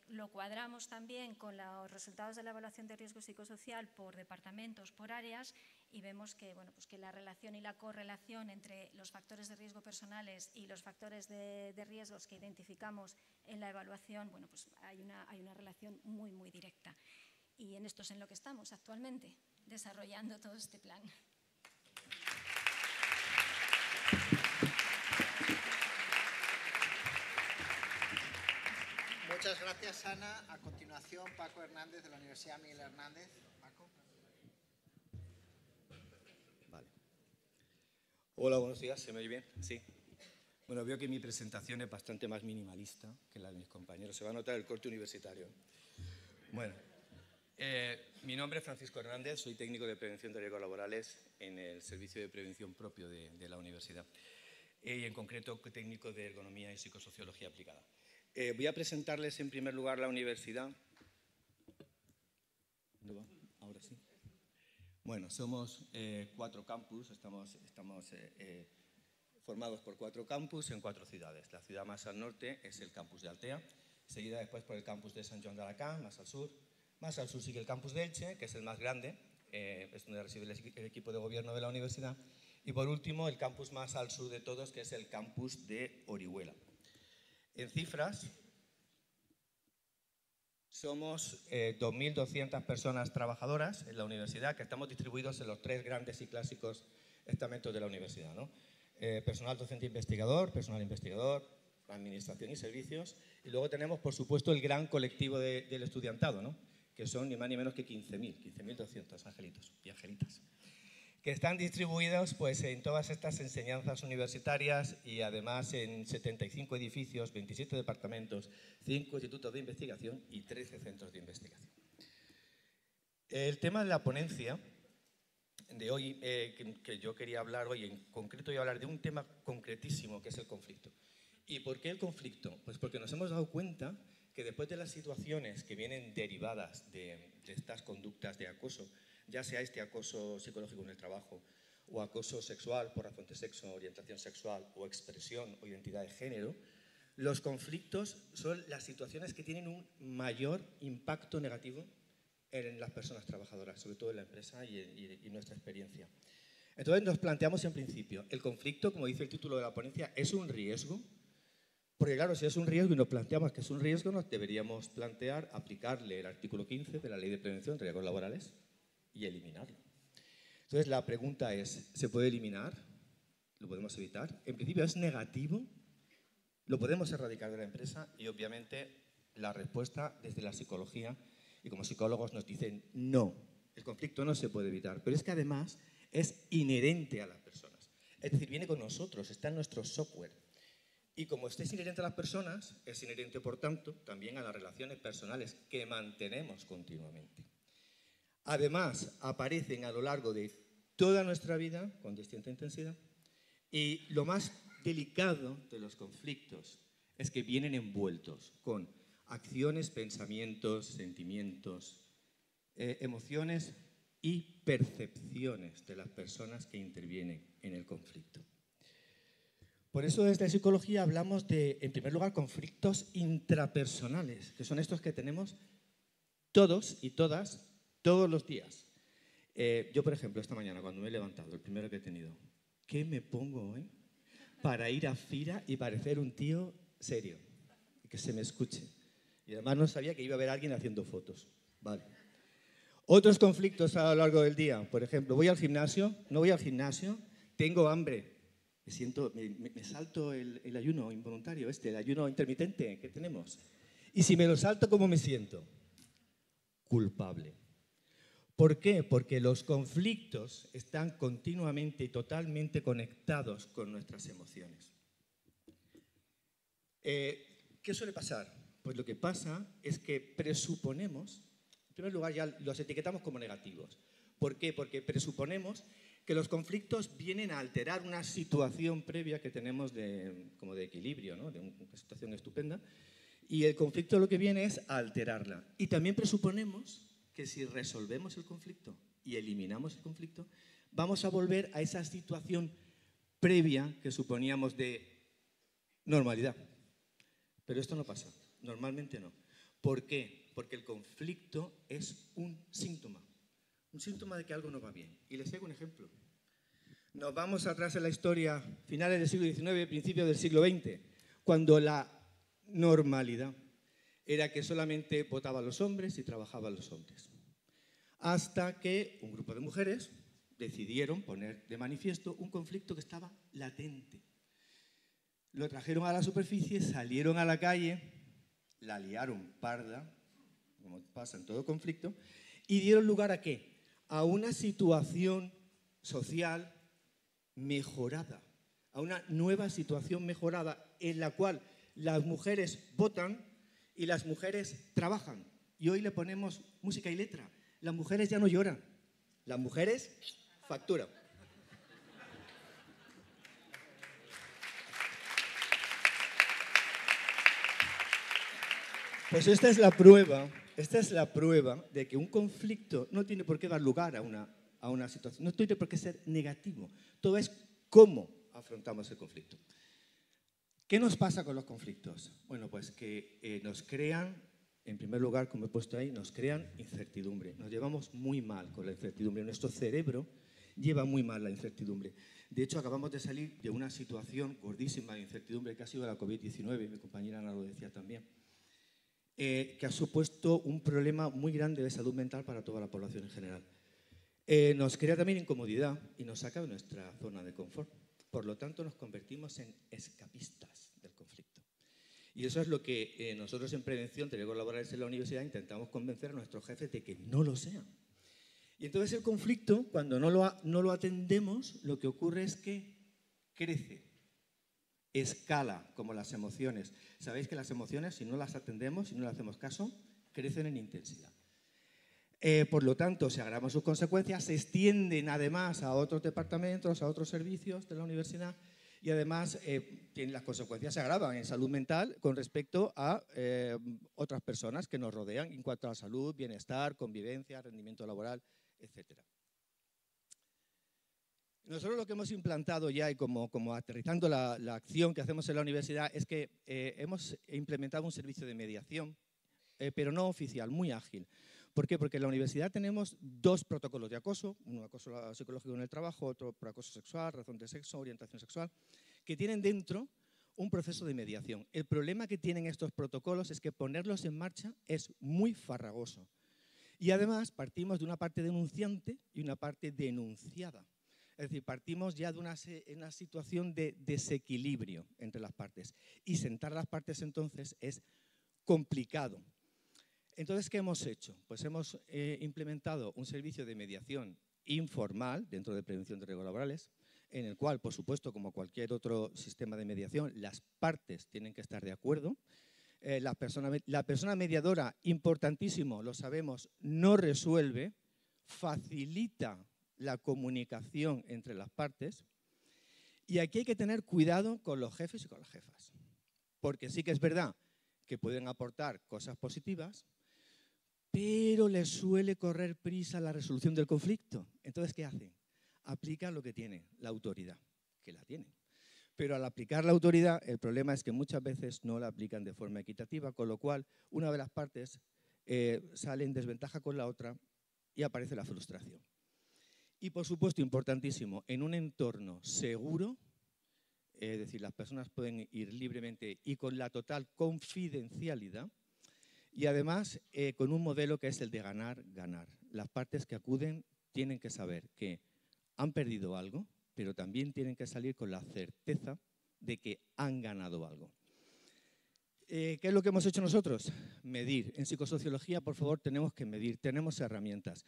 lo cuadramos también con los resultados de la evaluación de riesgo psicosocial por departamentos, por áreas, y vemos que, que la relación y la correlación entre los factores de riesgo personales y los factores de riesgos que identificamos en la evaluación, hay una relación muy, muy directa. Y en esto es en lo que estamos actualmente, desarrollando todo este plan. Muchas gracias, Ana. A continuación, Paco Hernández, de la Universidad Miguel Hernández. Paco. Vale. Hola, buenos días. ¿Se me oye bien? Sí. Bueno, veo que mi presentación es bastante más minimalista que la de mis compañeros. Se va a notar el corte universitario. Bueno, mi nombre es Francisco Hernández, soy técnico de prevención de riesgos laborales en el servicio de prevención propio de la universidad y en concreto técnico de ergonomía y psicosociología aplicada. Voy a presentarles en primer lugar la universidad. ¿Dónde va? Ahora sí. Bueno, somos 4 campus, estamos formados por 4 campus en 4 ciudades. La ciudad más al norte es el campus de Altea, seguida después por el campus de Sant Joan d'Alacant, más al sur. Más al sur sigue el campus de Elche, que es el más grande, es donde reside el equipo de gobierno de la universidad. Y por último, el campus más al sur de todos, que es el campus de Orihuela. En cifras, somos 2.200 personas trabajadoras en la universidad, que estamos distribuidos en los 3 grandes y clásicos estamentos de la universidad, ¿no? Personal docente investigador, personal investigador, administración y servicios. Y luego tenemos, por supuesto, el gran colectivo del estudiantado, ¿no? Que son ni más ni menos que 15.200 angelitos y angelitas, que están distribuidos pues, en todas estas enseñanzas universitarias y además en 75 edificios, 27 departamentos, 5 institutos de investigación y 13 centros de investigación. El tema de la ponencia de hoy, que yo quería hablar hoy, en concreto voy a hablar de un tema concretísimo que es el conflicto. ¿Y por qué el conflicto? Pues porque nos hemos dado cuenta que después de las situaciones que vienen derivadas de estas conductas de acoso, ya sea este acoso psicológico en el trabajo o acoso sexual por razón de sexo, orientación sexual o expresión o identidad de género, los conflictos son las situaciones que tienen un mayor impacto negativo en las personas trabajadoras, sobre todo en la empresa y nuestra experiencia. Entonces nos planteamos en principio, el conflicto, como dice el título de la ponencia, ¿es un riesgo? Porque claro, si es un riesgo y nos planteamos que es un riesgo, nos deberíamos plantear aplicarle el artículo 15 de la Ley de Prevención de Riesgos Laborales y eliminarlo. Entonces la pregunta es, ¿se puede eliminar? ¿Lo podemos evitar? En principio es negativo, lo podemos erradicar de la empresa y obviamente la respuesta desde la psicología y como psicólogos nos dicen no, el conflicto no se puede evitar, pero es que además es inherente a las personas, es decir, viene con nosotros, está en nuestro software. Y como este es inherente a las personas, es inherente, por tanto, también a las relaciones personales que mantenemos continuamente. Además, aparecen a lo largo de toda nuestra vida con distinta intensidad y lo más delicado de los conflictos es que vienen envueltos con acciones, pensamientos, sentimientos, emociones y percepciones de las personas que intervienen en el conflicto. Por eso desde la psicología hablamos de, en primer lugar, conflictos intrapersonales, que son estos que tenemos todos y todas, todos los días. Yo, por ejemplo, esta mañana cuando me he levantado, el primero que he tenido, ¿qué me pongo hoy para ir a fila y parecer un tío serio? Que se me escuche. Y además no sabía que iba a haber alguien haciendo fotos. Vale. Otros conflictos a lo largo del día, por ejemplo, ¿voy al gimnasio? ¿No voy al gimnasio? ¿Tengo hambre? Me salto el ayuno involuntario, el ayuno intermitente que tenemos. Y si me lo salto, ¿cómo me siento? Culpable. ¿Por qué? Porque los conflictos están continuamente y totalmente conectados con nuestras emociones. ¿Qué suele pasar? Pues lo que pasa es que presuponemos, en primer lugar ya los etiquetamos como negativos. ¿Por qué? Porque presuponemos que los conflictos vienen a alterar una situación previa que tenemos como de equilibrio, ¿no? De una situación estupenda, y el conflicto lo que viene es a alterarla. Y también presuponemos que si resolvemos el conflicto y eliminamos el conflicto, vamos a volver a esa situación previa que suponíamos de normalidad. Pero esto no pasa, normalmente no. ¿Por qué? Porque el conflicto es un síntoma de que algo no va bien. Y les traigo un ejemplo. Nos vamos atrás en la historia, finales del siglo XIX, principios del siglo XX, cuando la normalidad era que solamente votaban los hombres y trabajaban los hombres. Hasta que un grupo de mujeres decidieron poner de manifiesto un conflicto que estaba latente. Lo trajeron a la superficie, salieron a la calle la liaron parda, como pasa en todo conflicto, y dieron lugar ¿a qué? A una situación social mejorada, a una nueva situación mejorada en la cual las mujeres votan y las mujeres trabajan. Y hoy le ponemos música y letra. Las mujeres ya no lloran, las mujeres facturan. Pues esta es la prueba de que un conflicto no tiene por qué dar lugar a una situación, no tiene por qué ser negativo. Todo es cómo afrontamos el conflicto. ¿Qué nos pasa con los conflictos? Bueno, pues que nos crean, en primer lugar, como he puesto ahí, nos crean incertidumbre. Nos llevamos muy mal con la incertidumbre. Nuestro cerebro lleva muy mal la incertidumbre. De hecho, acabamos de salir de una situación gordísima de incertidumbre que ha sido la COVID-19, mi compañera Ana lo decía también, que ha supuesto un problema muy grande de salud mental para toda la población en general. Nos crea también incomodidad y nos saca de nuestra zona de confort. Por lo tanto, nos convertimos en escapistas del conflicto. Y eso es lo que nosotros en Prevención de Riesgos Laborales en la universidad intentamos convencer a nuestros jefes de que no lo sean. Y entonces el conflicto, cuando no lo atendemos, lo que ocurre es que crece, escala, como las emociones. Sabéis que las emociones, si no las atendemos, si no le hacemos caso, crecen en intensidad. Por lo tanto, se agravan sus consecuencias, se extienden además a otros departamentos, a otros servicios de la universidad y además las consecuencias se agravan en salud mental con respecto a otras personas que nos rodean en cuanto a salud, bienestar, convivencia, rendimiento laboral, etc. Nosotros lo que hemos implantado ya y como aterrizando la acción que hacemos en la universidad es que hemos implementado un servicio de mediación, pero no oficial, muy ágil. ¿Por qué? Porque en la universidad tenemos 2 protocolos de acoso, uno acoso psicológico en el trabajo, otro por acoso sexual, razón de sexo, orientación sexual, que tienen dentro un proceso de mediación. El problema que tienen estos protocolos es que ponerlos en marcha es muy farragoso. Y además partimos de una parte denunciante y una parte denunciada. Es decir, partimos ya de una situación de desequilibrio entre las partes. Y sentar a las partes entonces es complicado. Entonces, ¿qué hemos hecho? Pues hemos implementado un servicio de mediación informal dentro de Prevención de Riesgos Laborales, en el cual, por supuesto, como cualquier otro sistema de mediación, las partes tienen que estar de acuerdo. La persona mediadora, importantísimo, lo sabemos, no resuelve, facilita la comunicación entre las partes. Y aquí hay que tener cuidado con los jefes y con las jefas, porque sí que es verdad que pueden aportar cosas positivas, pero les suele correr prisa la resolución del conflicto. Entonces, ¿qué hacen? Aplican lo que tienen, la autoridad, que la tienen. Pero al aplicar la autoridad, el problema es que muchas veces no la aplican de forma equitativa, con lo cual una de las partes sale en desventaja con la otra y aparece la frustración. Y, por supuesto, importantísimo, en un entorno seguro, es decir, las personas pueden ir libremente y con la total confidencialidad, y además con un modelo que es el de ganar-ganar. Las partes que acuden tienen que saber que han perdido algo, pero también tienen que salir con la certeza de que han ganado algo. ¿Qué es lo que hemos hecho nosotros? Medir. En psicosociología, por favor, tenemos que medir, tenemos herramientas.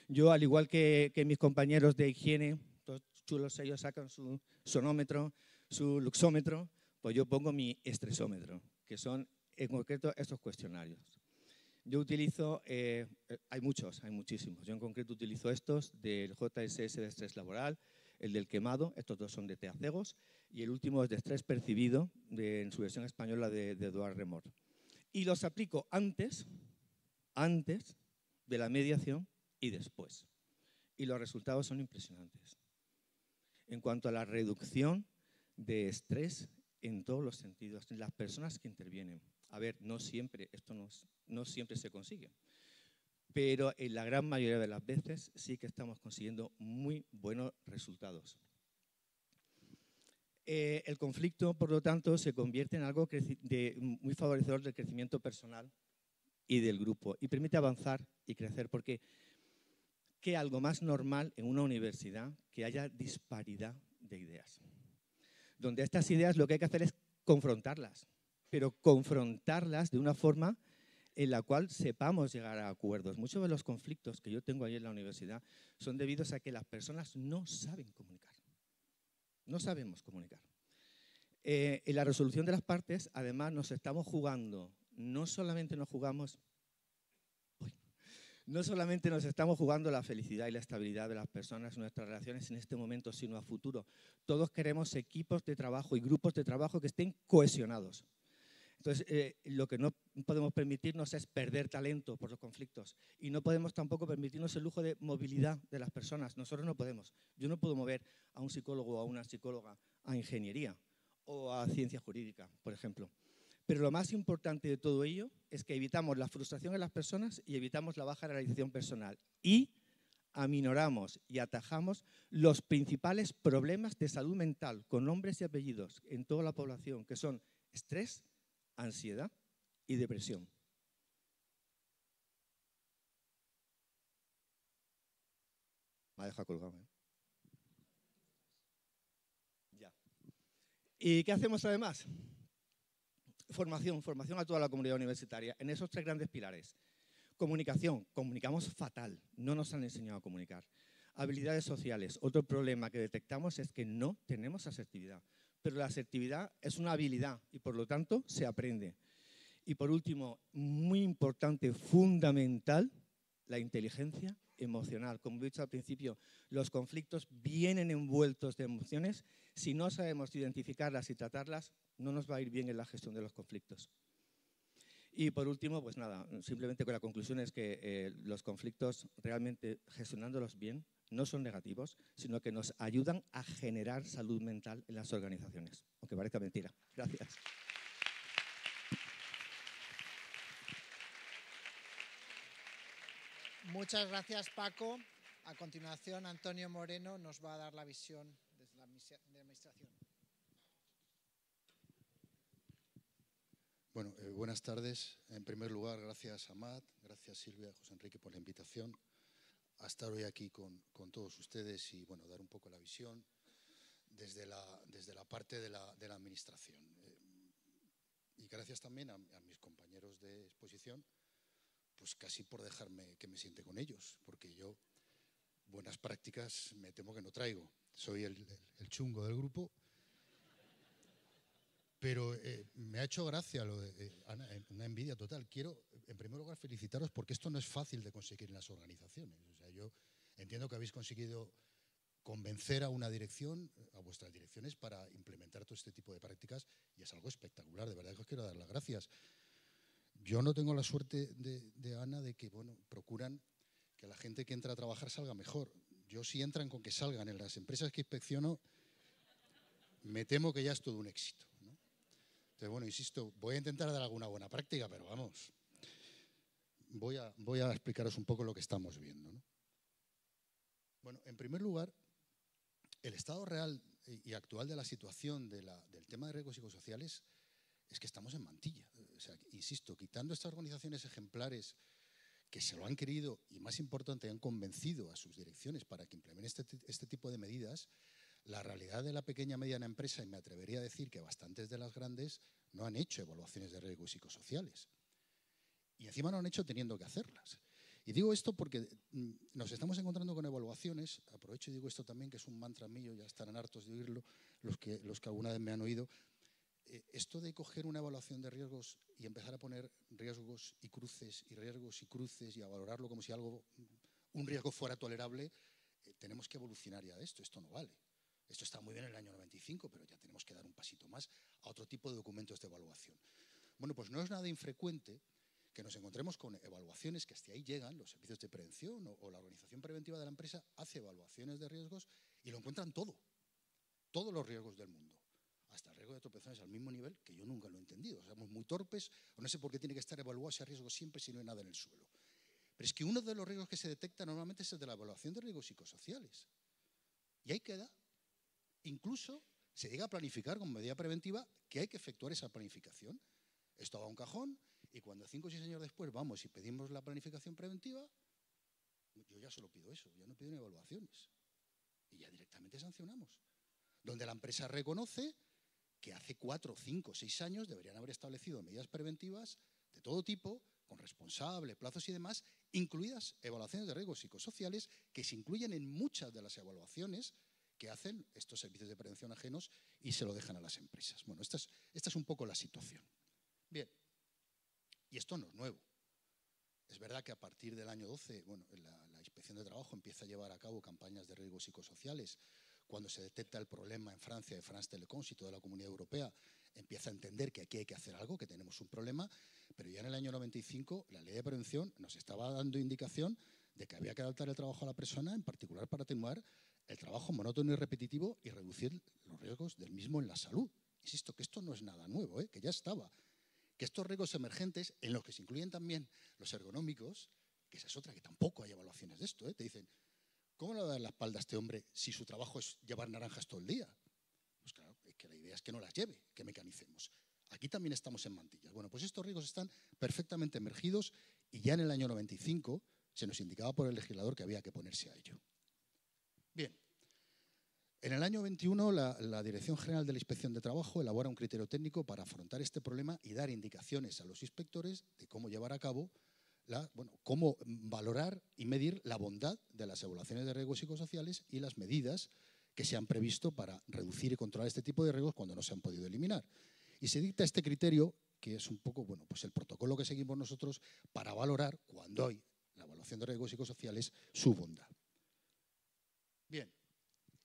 Yo, al igual que mis compañeros de higiene, todos chulos, ellos sacan su sonómetro, su luxómetro, pues yo pongo mi estresómetro, que son en concreto estos cuestionarios. Yo utilizo, hay muchísimos. Yo en concreto utilizo estos del JSS de estrés laboral, el del quemado, estos 2 son de Teacegos, y el último es de estrés percibido, en su versión española de Eduard Remort. Y los aplico antes de la mediación y después. Y los resultados son impresionantes. En cuanto a la reducción de estrés en todos los sentidos, en las personas que intervienen. A ver, no siempre se consigue, pero en la gran mayoría de las veces sí que estamos consiguiendo muy buenos resultados. El conflicto, por lo tanto, se convierte en algo muy favorecedor del crecimiento personal y del grupo y permite avanzar y crecer, porque ¿qué algo más normal en una universidad que haya disparidad de ideas? Donde estas ideas lo que hay que hacer es confrontarlas, pero confrontarlas de una forma en la cual sepamos llegar a acuerdos. Muchos de los conflictos que yo tengo ahí en la universidad son debidos a que las personas no saben comunicar. No sabemos comunicar. En la resolución de las partes, además, nos estamos jugando, no solamente nos estamos jugando la felicidad y la estabilidad de las personas, nuestras relaciones en este momento, sino a futuro. Todos queremos equipos de trabajo y grupos de trabajo que estén cohesionados. Entonces, lo que no podemos permitirnos es perder talento por los conflictos y no podemos tampoco permitirnos el lujo de movilidad de las personas. Nosotros no podemos. Yo no puedo mover a un psicólogo o a una psicóloga a ingeniería o a ciencia jurídica, por ejemplo. Pero lo más importante de todo ello es que evitamos la frustración en las personas y evitamos la baja realización personal y aminoramos y atajamos los principales problemas de salud mental con nombres y apellidos en toda la población, que son estrés, ansiedad y depresión. Me ha dejado colgado, ¿eh? Ya. ¿Y qué hacemos además? Formación a toda la comunidad universitaria en esos 3 grandes pilares. Comunicación, comunicamos fatal, no nos han enseñado a comunicar. Habilidades sociales, otro problema que detectamos es que no tenemos asertividad, pero la asertividad es una habilidad y por lo tanto se aprende. Y por último, muy importante, fundamental, la inteligencia emocional. Como he dicho al principio, los conflictos vienen envueltos de emociones. Si no sabemos identificarlas y tratarlas, no nos va a ir bien en la gestión de los conflictos. Y por último, pues nada, simplemente con la conclusión es que los conflictos realmente gestionándolos bien no son negativos, sino que nos ayudan a generar salud mental en las organizaciones, aunque parezca mentira. Gracias. Muchas gracias, Paco. A continuación, Antonio Moreno nos va a dar la visión desde la administración. Bueno, buenas tardes. En primer lugar, gracias a Amat, gracias Silvia, José Enrique por la invitación a estar hoy aquí con todos ustedes y bueno, dar un poco la visión desde la parte de la administración. Y gracias también a mis compañeros de exposición, pues casi por dejarme que me siente con ellos, porque yo buenas prácticas me temo que no traigo. Soy el chungo del grupo. Pero me ha hecho gracia lo de Ana, una envidia total. Quiero, en primer lugar, felicitaros porque esto no es fácil de conseguir en las organizaciones. O sea, yo entiendo que habéis conseguido convencer a una dirección, a vuestras direcciones, para implementar todo este tipo de prácticas y es algo espectacular. De verdad que os quiero dar las gracias. Yo no tengo la suerte de Ana de que, bueno, procuran que la gente que entra a trabajar salga mejor. Yo si entran con que salgan en las empresas que inspecciono, me temo que ya es todo un éxito. Entonces, bueno, insisto, voy a intentar dar alguna buena práctica, pero vamos, voy a explicaros un poco lo que estamos viendo, ¿no? Bueno, en primer lugar, el estado real y actual de la situación del tema de riesgos psicosociales es que estamos en mantilla. O sea, insisto, quitando estas organizaciones ejemplares que se lo han querido y, más importante, han convencido a sus direcciones para que implementen este tipo de medidas, la realidad de la pequeña y mediana empresa, y me atrevería a decir que bastantes de las grandes, no han hecho evaluaciones de riesgos psicosociales. Y encima no han hecho teniendo que hacerlas. Y digo esto porque nos estamos encontrando con evaluaciones, aprovecho y digo esto también, que es un mantra mío, ya estarán hartos de oírlo los que alguna vez me han oído. Esto de coger una evaluación de riesgos y empezar a poner riesgos y cruces y a valorarlo como si un riesgo fuera tolerable, tenemos que evolucionar ya de esto. Esto no vale. Esto está muy bien en el año 95, pero ya tenemos que dar un pasito más a otro tipo de documentos de evaluación. Bueno, pues no es nada infrecuente que nos encontremos con evaluaciones que hasta ahí llegan, los servicios de prevención o la organización preventiva de la empresa hace evaluaciones de riesgos y lo encuentran todo, todos los riesgos del mundo, hasta el riesgo de tropezones al mismo nivel, que yo nunca lo he entendido. O sea, somos muy torpes, o no sé por qué tiene que estar evaluado ese riesgo siempre si no hay nada en el suelo. Pero es que uno de los riesgos que se detecta normalmente es el de la evaluación de riesgos psicosociales. Y ahí queda. Incluso se llega a planificar como medida preventiva que hay que efectuar esa planificación. Esto va a un cajón y cuando 5 o 6 años después vamos y pedimos la planificación preventiva, yo ya solo pido eso, ya no pido ni evaluaciones. Y ya directamente sancionamos. Donde la empresa reconoce que hace 4, 5, 6 años deberían haber establecido medidas preventivas de todo tipo, con responsable, plazos y demás, incluidas evaluaciones de riesgos psicosociales que se incluyen en muchas de las evaluaciones que hacen estos servicios de prevención ajenos y se lo dejan a las empresas. Bueno, esta es un poco la situación. Bien, y esto no es nuevo. Es verdad que a partir del año 12, bueno, la Inspección de Trabajo empieza a llevar a cabo campañas de riesgos psicosociales. Cuando se detecta el problema en Francia de France Telecom y toda la Comunidad Europea empieza a entender que aquí hay que hacer algo, que tenemos un problema, pero ya en el año 95 la Ley de Prevención nos estaba dando indicación de que había que adaptar el trabajo a la persona, en particular para atenuar el trabajo monótono y repetitivo y reducir los riesgos del mismo en la salud. Insisto, que esto no es nada nuevo, que ya estaba. Que estos riesgos emergentes, en los que se incluyen también los ergonómicos, que esa es otra, que tampoco hay evaluaciones de esto, te dicen, ¿cómo le va a dar la espalda a este hombre si su trabajo es llevar naranjas todo el día? Pues claro, es que la idea es que no las lleve, que mecanicemos. Aquí también estamos en mantillas. Bueno, pues estos riesgos están perfectamente emergidos y ya en el año 95 se nos indicaba por el legislador que había que ponerse a ello. Bien, en el año 21 la Dirección General de la Inspección de Trabajo elabora un criterio técnico para afrontar este problema y dar indicaciones a los inspectores de cómo llevar a cabo, cómo valorar y medir la bondad de las evaluaciones de riesgos psicosociales y las medidas que se han previsto para reducir y controlar este tipo de riesgos cuando no se han podido eliminar. Y se dicta este criterio, que es un poco pues el protocolo que seguimos nosotros para valorar, cuando hay la evaluación de riesgos psicosociales, su bondad. Bien,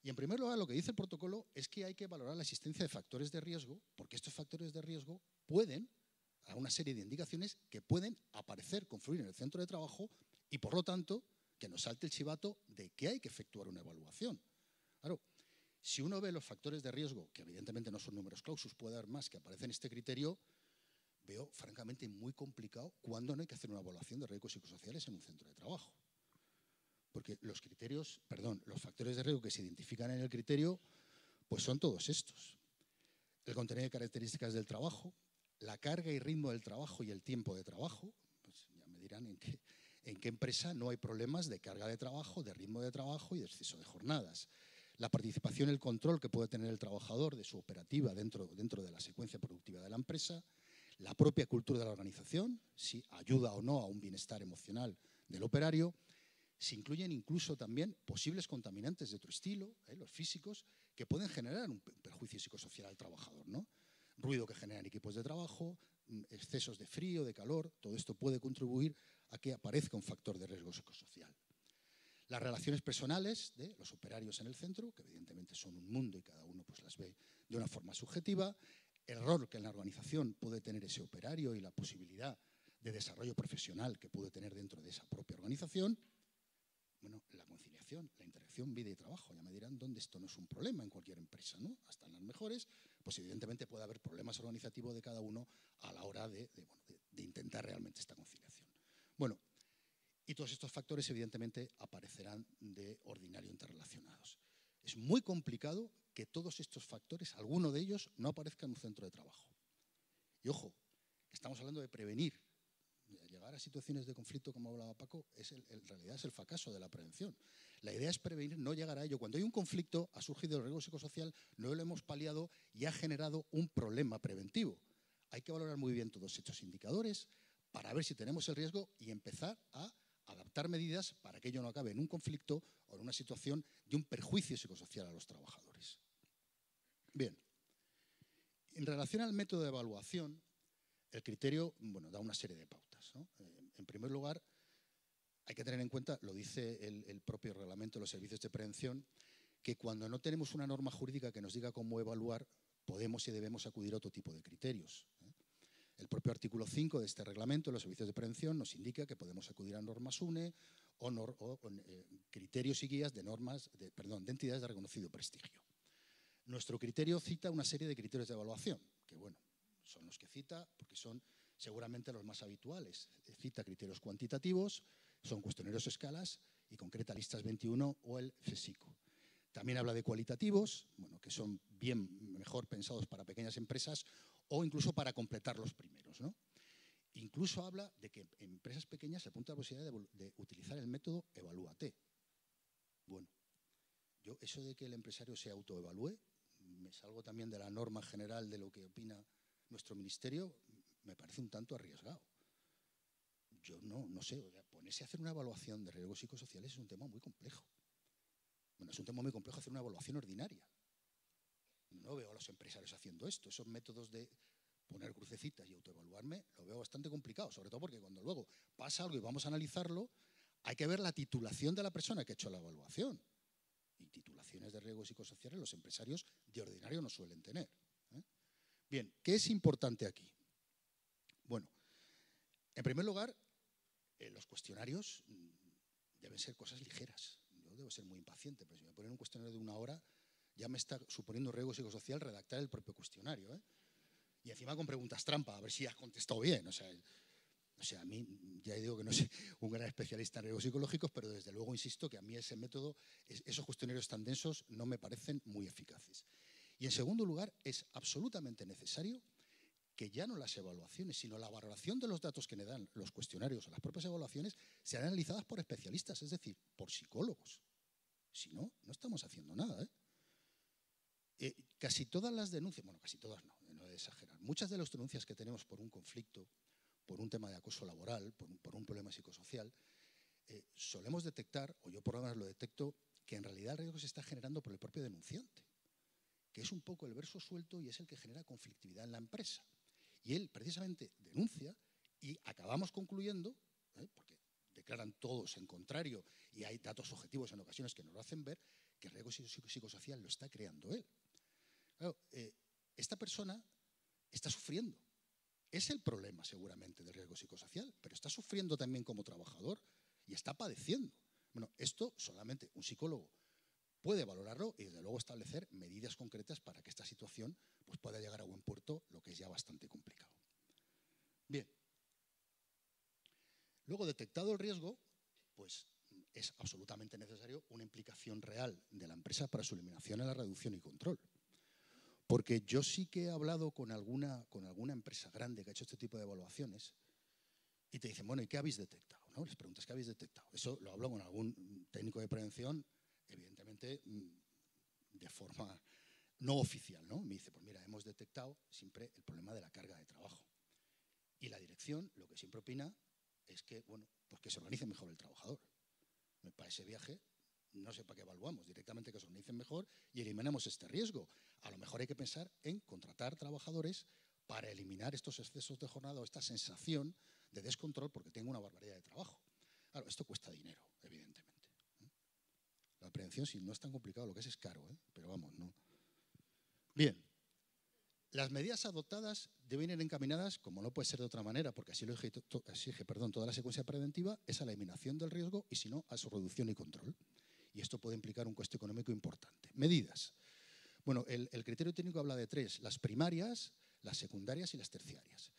y en primer lugar lo que dice el protocolo es que hay que valorar la existencia de factores de riesgo, porque estos factores de riesgo pueden, a una serie de indicaciones que pueden aparecer, confluir en el centro de trabajo y, por lo tanto, que nos salte el chivato de que hay que efectuar una evaluación. Claro, si uno ve los factores de riesgo, que evidentemente no son números clausus, puede haber más que aparecen en este criterio, veo francamente muy complicado cuándo no hay que hacer una evaluación de riesgos psicosociales en un centro de trabajo. Porque los factores de riesgo que se identifican en el criterio, pues son todos estos. El contenido de características del trabajo, la carga y ritmo del trabajo y el tiempo de trabajo, pues ya me dirán en qué empresa no hay problemas de carga de trabajo, de ritmo de trabajo y de exceso de jornadas. La participación y el control que puede tener el trabajador de su operativa dentro de la secuencia productiva de la empresa, la propia cultura de la organización, si ayuda o no a un bienestar emocional del operario. Se incluyen incluso también posibles contaminantes de otro estilo, los físicos, que pueden generar un perjuicio psicosocial al trabajador, ¿no? Ruido que generan equipos de trabajo, excesos de frío, de calor, todo esto puede contribuir a que aparezca un factor de riesgo psicosocial. Las relaciones personales de los operarios en el centro, que evidentemente son un mundo y cada uno pues las ve de una forma subjetiva, el rol que en la organización puede tener ese operario y la posibilidad de desarrollo profesional que puede tener dentro de esa propia organización. Bueno, la conciliación, la interacción vida y trabajo. Ya me dirán dónde esto no es un problema en cualquier empresa, ¿no? Hasta en las mejores, pues evidentemente puede haber problemas organizativos de cada uno a la hora de intentar realmente esta conciliación. Bueno, y todos estos factores evidentemente aparecerán de ordinario interrelacionados. Es muy complicado que todos estos factores, alguno de ellos, no aparezca en un centro de trabajo. Y ojo, estamos hablando de prevenir. Llegar a situaciones de conflicto, como hablaba Paco, en realidad es el fracaso de la prevención. La idea es prevenir, no llegar a ello. Cuando hay un conflicto, ha surgido el riesgo psicosocial, no lo hemos paliado y ha generado un problema preventivo. Hay que valorar muy bien todos estos indicadores para ver si tenemos el riesgo y empezar a adaptar medidas para que ello no acabe en un conflicto o en una situación de un perjuicio psicosocial a los trabajadores. Bien, en relación al método de evaluación, el criterio da una serie de pautas, ¿no? En primer lugar, hay que tener en cuenta, lo dice el propio reglamento de los servicios de prevención, que cuando no tenemos una norma jurídica que nos diga cómo evaluar, podemos y debemos acudir a otro tipo de criterios. El propio artículo 5 de este reglamento de los servicios de prevención nos indica que podemos acudir a normas UNE o criterios y guías de entidades de reconocido prestigio. Nuestro criterio cita una serie de criterios de evaluación, que son los que cita porque son seguramente los más habituales. Cita criterios cuantitativos, son cuestionarios escalas y concreta listas 21 o el FESICO. También habla de cualitativos, que son mejor pensados para pequeñas empresas o incluso para completar los primeros, ¿no? Incluso habla de que en empresas pequeñas se apunta la posibilidad de utilizar el método Evalúate. Bueno, yo eso de que el empresario se autoevalúe, me salgo también de la norma general de lo que opina nuestro ministerio, me parece un tanto arriesgado. Yo no sé, ponerse a hacer una evaluación de riesgos psicosociales es un tema muy complejo. Bueno, es un tema muy complejo hacer una evaluación ordinaria. No veo a los empresarios haciendo esto. Esos métodos de poner crucecitas y autoevaluarme lo veo bastante complicado, sobre todo porque cuando luego pasa algo y vamos a analizarlo, hay que ver la titulación de la persona que ha hecho la evaluación. Y titulaciones de riesgos psicosociales los empresarios de ordinario no suelen tener. Bien, ¿qué es importante aquí? Bueno, en primer lugar, los cuestionarios deben ser cosas ligeras. Yo debo ser muy impaciente, pero si me ponen un cuestionario de 1 hora, ya me está suponiendo riesgo psicosocial redactar el propio cuestionario. Y encima con preguntas trampa, a ver si has contestado bien. O sea, a mí ya digo que no soy un gran especialista en riesgos psicológicos, pero desde luego insisto que a mí ese método, esos cuestionarios tan densos, no me parecen muy eficaces. Y en segundo lugar, es absolutamente necesario que ya no las evaluaciones, sino la valoración de los datos que me dan los cuestionarios o las propias evaluaciones sean analizadas por especialistas, es decir, por psicólogos. Si no, no estamos haciendo nada. Casi todas las denuncias, bueno, casi todas no he de exagerar, muchas de las denuncias que tenemos por un conflicto, por un tema de acoso laboral, por un problema psicosocial, solemos detectar, o yo por lo menos lo detecto, que en realidad el riesgo se está generando por el propio denunciante, que es un poco el verso suelto y es el que genera conflictividad en la empresa. Y él precisamente denuncia y acabamos concluyendo, porque declaran todos en contrario y hay datos objetivos en ocasiones que nos lo hacen ver, que el riesgo psicosocial lo está creando él. Claro, esta persona está sufriendo. Es el problema seguramente del riesgo psicosocial, pero está sufriendo también como trabajador y está padeciendo. Bueno, esto solamente un psicólogo puede valorarlo y desde luego establecer medidas concretas para que esta situación pues, pueda llegar a buen puerto, lo que es ya bastante complicado. Bien. Luego, detectado el riesgo, pues es absolutamente necesario una implicación real de la empresa para su eliminación, la reducción y control. Porque yo sí que he hablado con alguna empresa grande que ha hecho este tipo de evaluaciones y te dicen, bueno, ¿y qué habéis detectado? ¿No? Les preguntas, ¿qué habéis detectado? Eso lo hablo con algún técnico de prevención, evidentemente de forma no oficial, ¿no? Me dice, pues mira, hemos detectado siempre el problema de la carga de trabajo. Y la dirección lo que siempre opina es que, bueno, pues que se organice mejor el trabajador. Para ese viaje, no sé para qué evaluamos, directamente que se organicen mejor y eliminamos este riesgo. A lo mejor hay que pensar en contratar trabajadores para eliminar estos excesos de jornada o esta sensación de descontrol porque tengo una barbaridad de trabajo. Claro, esto cuesta dinero, evidentemente. La prevención, si no es tan complicado, lo que es caro, pero vamos, no. Bien. Las medidas adoptadas deben ir encaminadas, como no puede ser de otra manera, porque así lo exige toda la secuencia preventiva, es a la eliminación del riesgo y, si no, a su reducción y control. Y esto puede implicar un coste económico importante. Medidas. Bueno, el criterio técnico habla de 3, las primarias, las secundarias y las terciarias.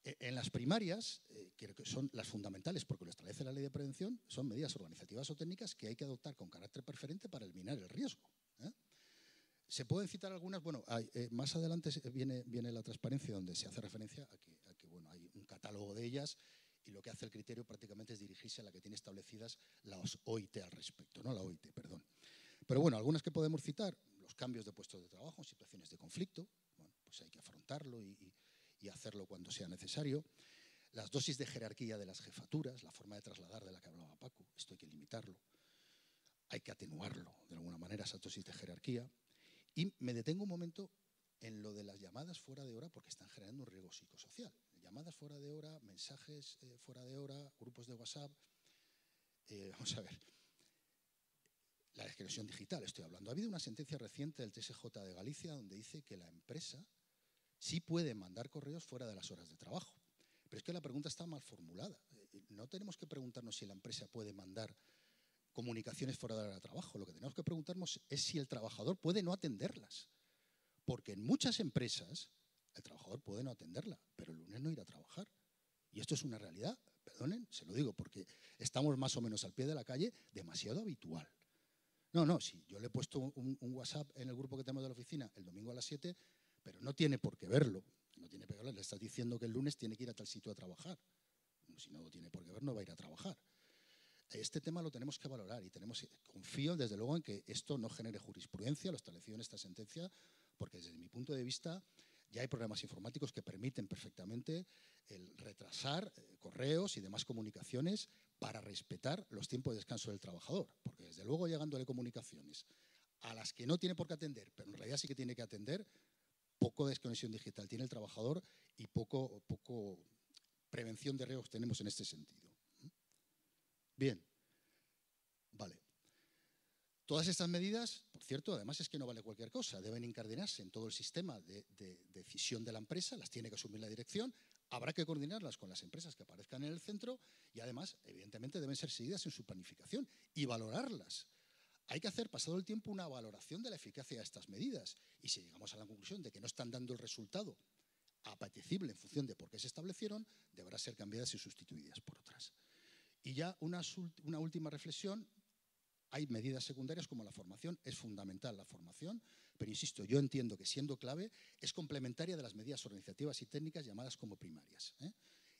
En las primarias, que son las fundamentales porque lo establece la ley de prevención, son medidas organizativas o técnicas que hay que adoptar con carácter preferente para eliminar el riesgo. ¿Se pueden citar algunas? Bueno, más adelante viene la transparencia donde se hace referencia a que bueno, hay un catálogo de ellas y lo que hace el criterio prácticamente es dirigirse a la que tiene establecidas las OIT al respecto, ¿no? La OIT, perdón. Pero bueno, algunas que podemos citar, los cambios de puestos de trabajo en situaciones de conflicto, bueno, pues hay que afrontarlo y hacerlo cuando sea necesario. Las dosis de jerarquía de las jefaturas, la forma de trasladar de la que hablaba Paco, esto hay que limitarlo. Hay que atenuarlo de alguna manera, esa dosis de jerarquía. Y me detengo un momento en lo de las llamadas fuera de hora porque están generando un riesgo psicosocial. Llamadas fuera de hora, mensajes fuera de hora, grupos de WhatsApp. Vamos a ver. La desconexión digital, estoy hablando. Ha habido una sentencia reciente del TSJ de Galicia donde dice que la empresa sí puede mandar correos fuera de las horas de trabajo. Pero es que la pregunta está mal formulada. No tenemos que preguntarnos si la empresa puede mandar comunicaciones fuera de la hora de trabajo. Lo que tenemos que preguntarnos es si el trabajador puede no atenderlas. Porque en muchas empresas el trabajador puede no atenderla, pero el lunes no ir a trabajar. Y esto es una realidad, perdonen, se lo digo, porque estamos más o menos al pie de la calle, demasiado habitual. No, sí, yo le he puesto un WhatsApp en el grupo que tenemos de la oficina el domingo a las 7, pero no tiene por qué verlo. No tiene por qué verlo, le estás diciendo que el lunes tiene que ir a tal sitio a trabajar. Si no lo tiene por qué ver, no va a ir a trabajar. Este tema lo tenemos que valorar y confío desde luego en que esto no genere jurisprudencia, lo establecido en esta sentencia, porque desde mi punto de vista ya hay programas informáticos que permiten perfectamente el retrasar correos y demás comunicaciones para respetar los tiempos de descanso del trabajador, porque desde luego llegándole comunicaciones a las que no tiene por qué atender, pero en realidad sí que tiene que atender, poco desconexión digital tiene el trabajador y poco prevención de riesgos tenemos en este sentido. Bien, vale. Todas estas medidas, por cierto, además es que no vale cualquier cosa, deben incardinarse en todo el sistema de decisión de la empresa, las tiene que asumir la dirección, habrá que coordinarlas con las empresas que aparezcan en el centro y además, evidentemente, deben ser seguidas en su planificación y valorarlas. Hay que hacer, pasado el tiempo, una valoración de la eficacia de estas medidas y si llegamos a la conclusión de que no están dando el resultado apetecible en función de por qué se establecieron, deberán ser cambiadas y sustituidas por otras. Y ya una última reflexión. Hay medidas secundarias como la formación, es fundamental la formación, pero insisto, yo entiendo que siendo clave es complementaria de las medidas organizativas y técnicas llamadas como primarias.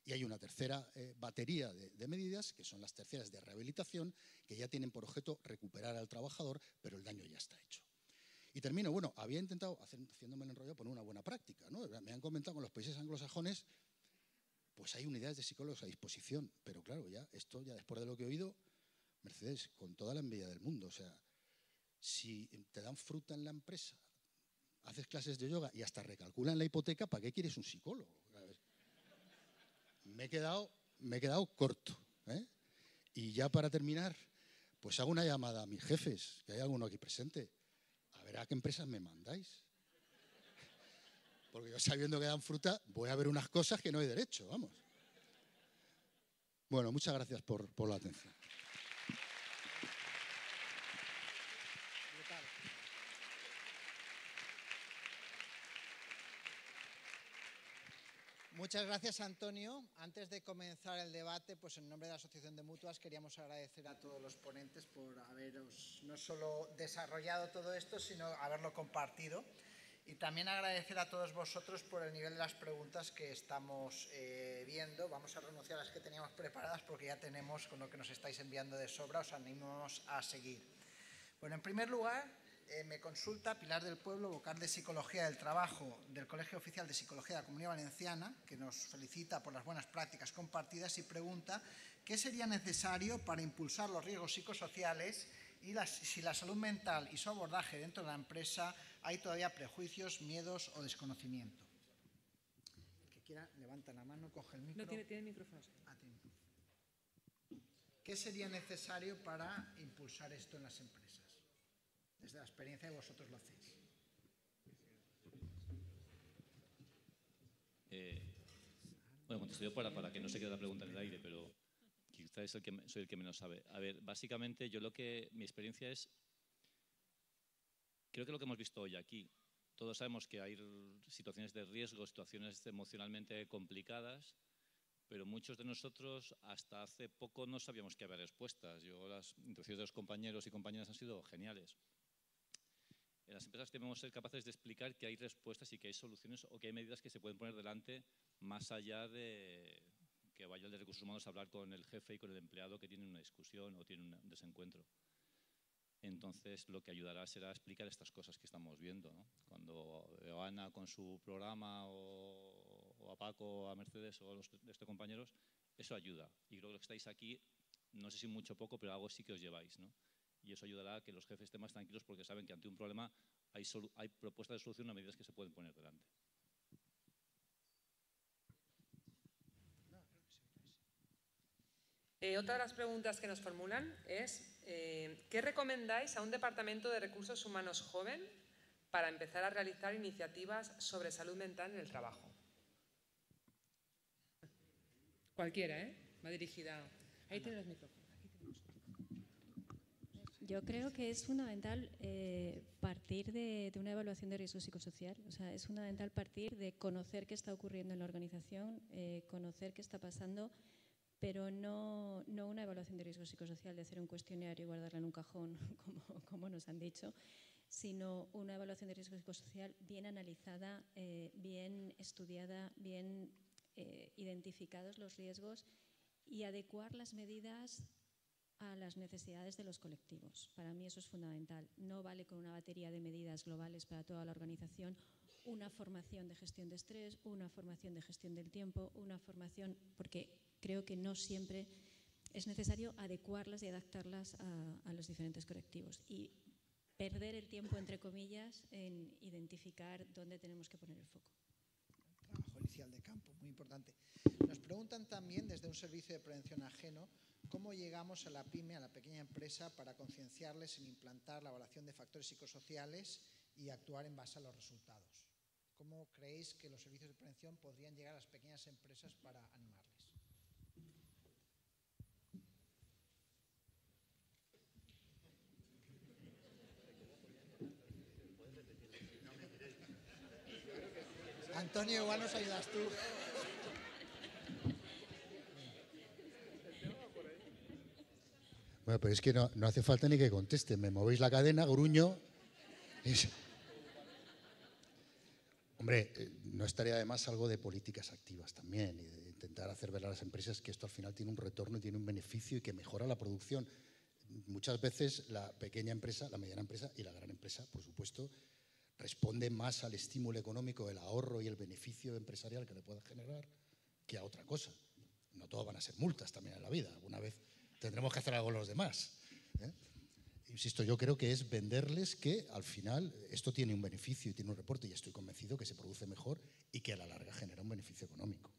Y hay una tercera batería de medidas, que son las terceras de rehabilitación, que ya tienen por objeto recuperar al trabajador, pero el daño ya está hecho. Y termino, bueno, había intentado, haciéndome el enrollo, poner una buena práctica, ¿no? Me han comentado que en los países anglosajones pues hay unidades de psicólogos a disposición, pero claro, ya esto, ya después de lo que he oído, Mercedes, con toda la envidia del mundo, o sea, si te dan fruta en la empresa, haces clases de yoga y hasta recalculan la hipoteca, ¿para qué quieres un psicólogo? Me he quedado corto. Y ya para terminar, pues hago una llamada a mis jefes, que hay alguno aquí presente, a ver a qué empresas me mandáis. Porque yo sabiendo que dan fruta, voy a ver unas cosas que no hay derecho, vamos. Bueno, muchas gracias por la atención. Muchas gracias, Antonio. Antes de comenzar el debate, pues en nombre de la Asociación de Mutuas queríamos agradecer a todos los ponentes por haberos no solo desarrollado todo esto, sino haberlo compartido. Y también agradecer a todos vosotros por el nivel de las preguntas que estamos viendo. Vamos a renunciar a las que teníamos preparadas porque ya tenemos con lo que nos estáis enviando de sobra. Os animamos a seguir. Bueno, en primer lugar, me consulta Pilar del Pueblo, vocal de Psicología del Trabajo del Colegio Oficial de Psicología de la Comunidad Valenciana, que nos felicita por las buenas prácticas compartidas y pregunta qué sería necesario para impulsar los riesgos psicosociales y si la salud mental y su abordaje dentro de la empresa hay todavía prejuicios, miedos o desconocimiento. El que quiera, levanta la mano, coge el micro. No tiene micrófono. ¿Qué sería necesario para impulsar esto en las empresas? Desde la experiencia que vosotros lo hacéis. Bueno, contesto yo para que no se quede la pregunta en el aire, pero quizás soy el que menos sabe. A ver, básicamente mi experiencia es, creo que lo que hemos visto hoy aquí, todos sabemos que hay situaciones de riesgo, situaciones emocionalmente complicadas, pero muchos de nosotros hasta hace poco no sabíamos que había respuestas. Las intervenciones de los compañeros y compañeras han sido geniales. En las empresas debemos ser capaces de explicar que hay respuestas y que hay soluciones o que hay medidas que se pueden poner delante más allá de que vaya el de recursos humanos a hablar con el jefe y con el empleado que tienen una discusión o tienen un desencuentro. Entonces, lo que ayudará será explicar estas cosas que estamos viendo, ¿no? Cuando veo a Ana con su programa o a Paco o a Mercedes o a los de estos compañeros, eso ayuda. Y creo que lo que estáis aquí, no sé si mucho o poco, pero algo sí que os lleváis, ¿no? Y eso ayudará a que los jefes estén más tranquilos porque saben que ante un problema hay propuestas de solución a medidas que se pueden poner delante. Otra de las preguntas que nos formulan es ¿qué recomendáis a un departamento de recursos humanos joven para empezar a realizar iniciativas sobre salud mental en el trabajo? Cualquiera, va dirigida. Ahí tienen los micrófonos. Yo creo que es fundamental partir de una evaluación de riesgo psicosocial. O sea, es fundamental partir de conocer qué está ocurriendo en la organización, conocer qué está pasando, pero no una evaluación de riesgo psicosocial, de hacer un cuestionario y guardarla en un cajón, como nos han dicho, sino una evaluación de riesgo psicosocial bien analizada, bien estudiada, bien identificados los riesgos y adecuar las medidas a las necesidades de los colectivos. Para mí eso es fundamental. No vale con una batería de medidas globales para toda la organización, una formación de gestión de estrés, una formación de gestión del tiempo, una formación, porque creo que no siempre es necesario adecuarlas y adaptarlas a los diferentes colectivos. Y perder el tiempo, entre comillas, en identificar dónde tenemos que poner el foco. Trabajo inicial de campo, muy importante. Nos preguntan también desde un servicio de prevención ajeno cómo llegamos a la pyme, a la pequeña empresa, para concienciarles en implantar la evaluación de factores psicosociales y actuar en base a los resultados. ¿Cómo creéis que los servicios de prevención podrían llegar a las pequeñas empresas para animarles? Antonio, igual nos ayudas tú. Bueno, pero es que no hace falta ni que conteste. Me movéis la cadena, gruño. Hombre, no estaría además algo de políticas activas también y de intentar hacer ver a las empresas que esto al final tiene un retorno y tiene un beneficio y que mejora la producción. Muchas veces la pequeña empresa, la mediana empresa y la gran empresa, por supuesto, responde más al estímulo económico, el ahorro y el beneficio empresarial que le pueda generar que a otra cosa. No todo van a ser multas también en la vida. Alguna vez tendremos que hacer algo los demás, ¿eh? Insisto, yo creo que es venderles que al final esto tiene un beneficio y tiene un reporte y estoy convencido que se produce mejor y que a la larga genera un beneficio económico.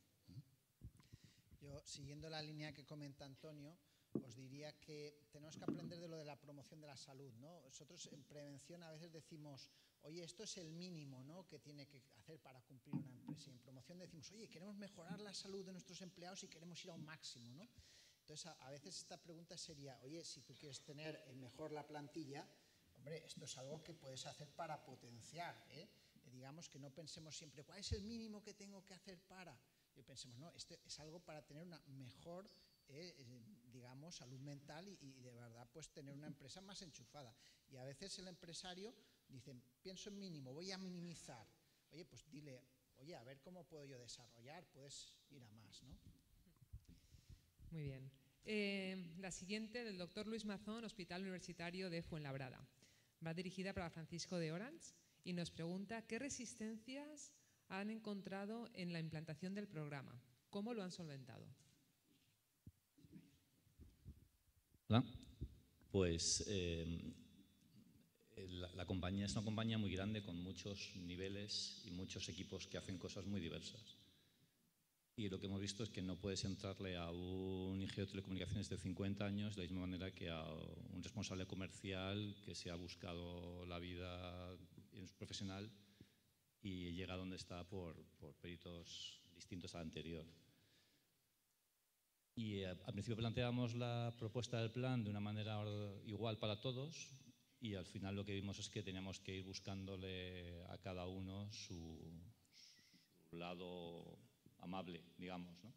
Yo, siguiendo la línea que comenta Antonio, os diría que tenemos que aprender de lo de la promoción de la salud, ¿no? Nosotros en prevención a veces decimos, oye, esto es el mínimo, ¿no?, que tiene que hacer para cumplir una empresa. Y en promoción decimos, oye, queremos mejorar la salud de nuestros empleados y queremos ir a un máximo, ¿no? Entonces, a veces esta pregunta sería, oye, si tú quieres tener mejor la plantilla, hombre, esto es algo que puedes hacer para potenciar, ¿eh? Digamos que no pensemos siempre, ¿cuál es el mínimo que tengo que hacer para? Y pensemos, no, esto es algo para tener una mejor, digamos, salud mental y de verdad, pues tener una empresa más enchufada. Y a veces el empresario dice, pienso en mínimo, voy a minimizar. Oye, pues dile, oye, a ver cómo puedo yo desarrollar, puedes ir a más, ¿no? Muy bien. La siguiente, del doctor Luis Mazón, Hospital Universitario de Fuenlabrada. Va dirigida para Francisco de Orange y nos pregunta qué resistencias han encontrado en la implantación del programa. ¿Cómo lo han solventado? Hola. Pues la compañía es una compañía muy grande con muchos niveles y muchos equipos que hacen cosas muy diversas. Y lo que hemos visto es que no puedes entrarle a un ingeniero de telecomunicaciones de 50 años de la misma manera que a un responsable comercial que se ha buscado la vida profesional y llega a donde está por peritos distintos al anterior. Y al principio planteábamos la propuesta del plan de una manera igual para todos y al final lo que vimos es que teníamos que ir buscándole a cada uno su lado amable, digamos, ¿no?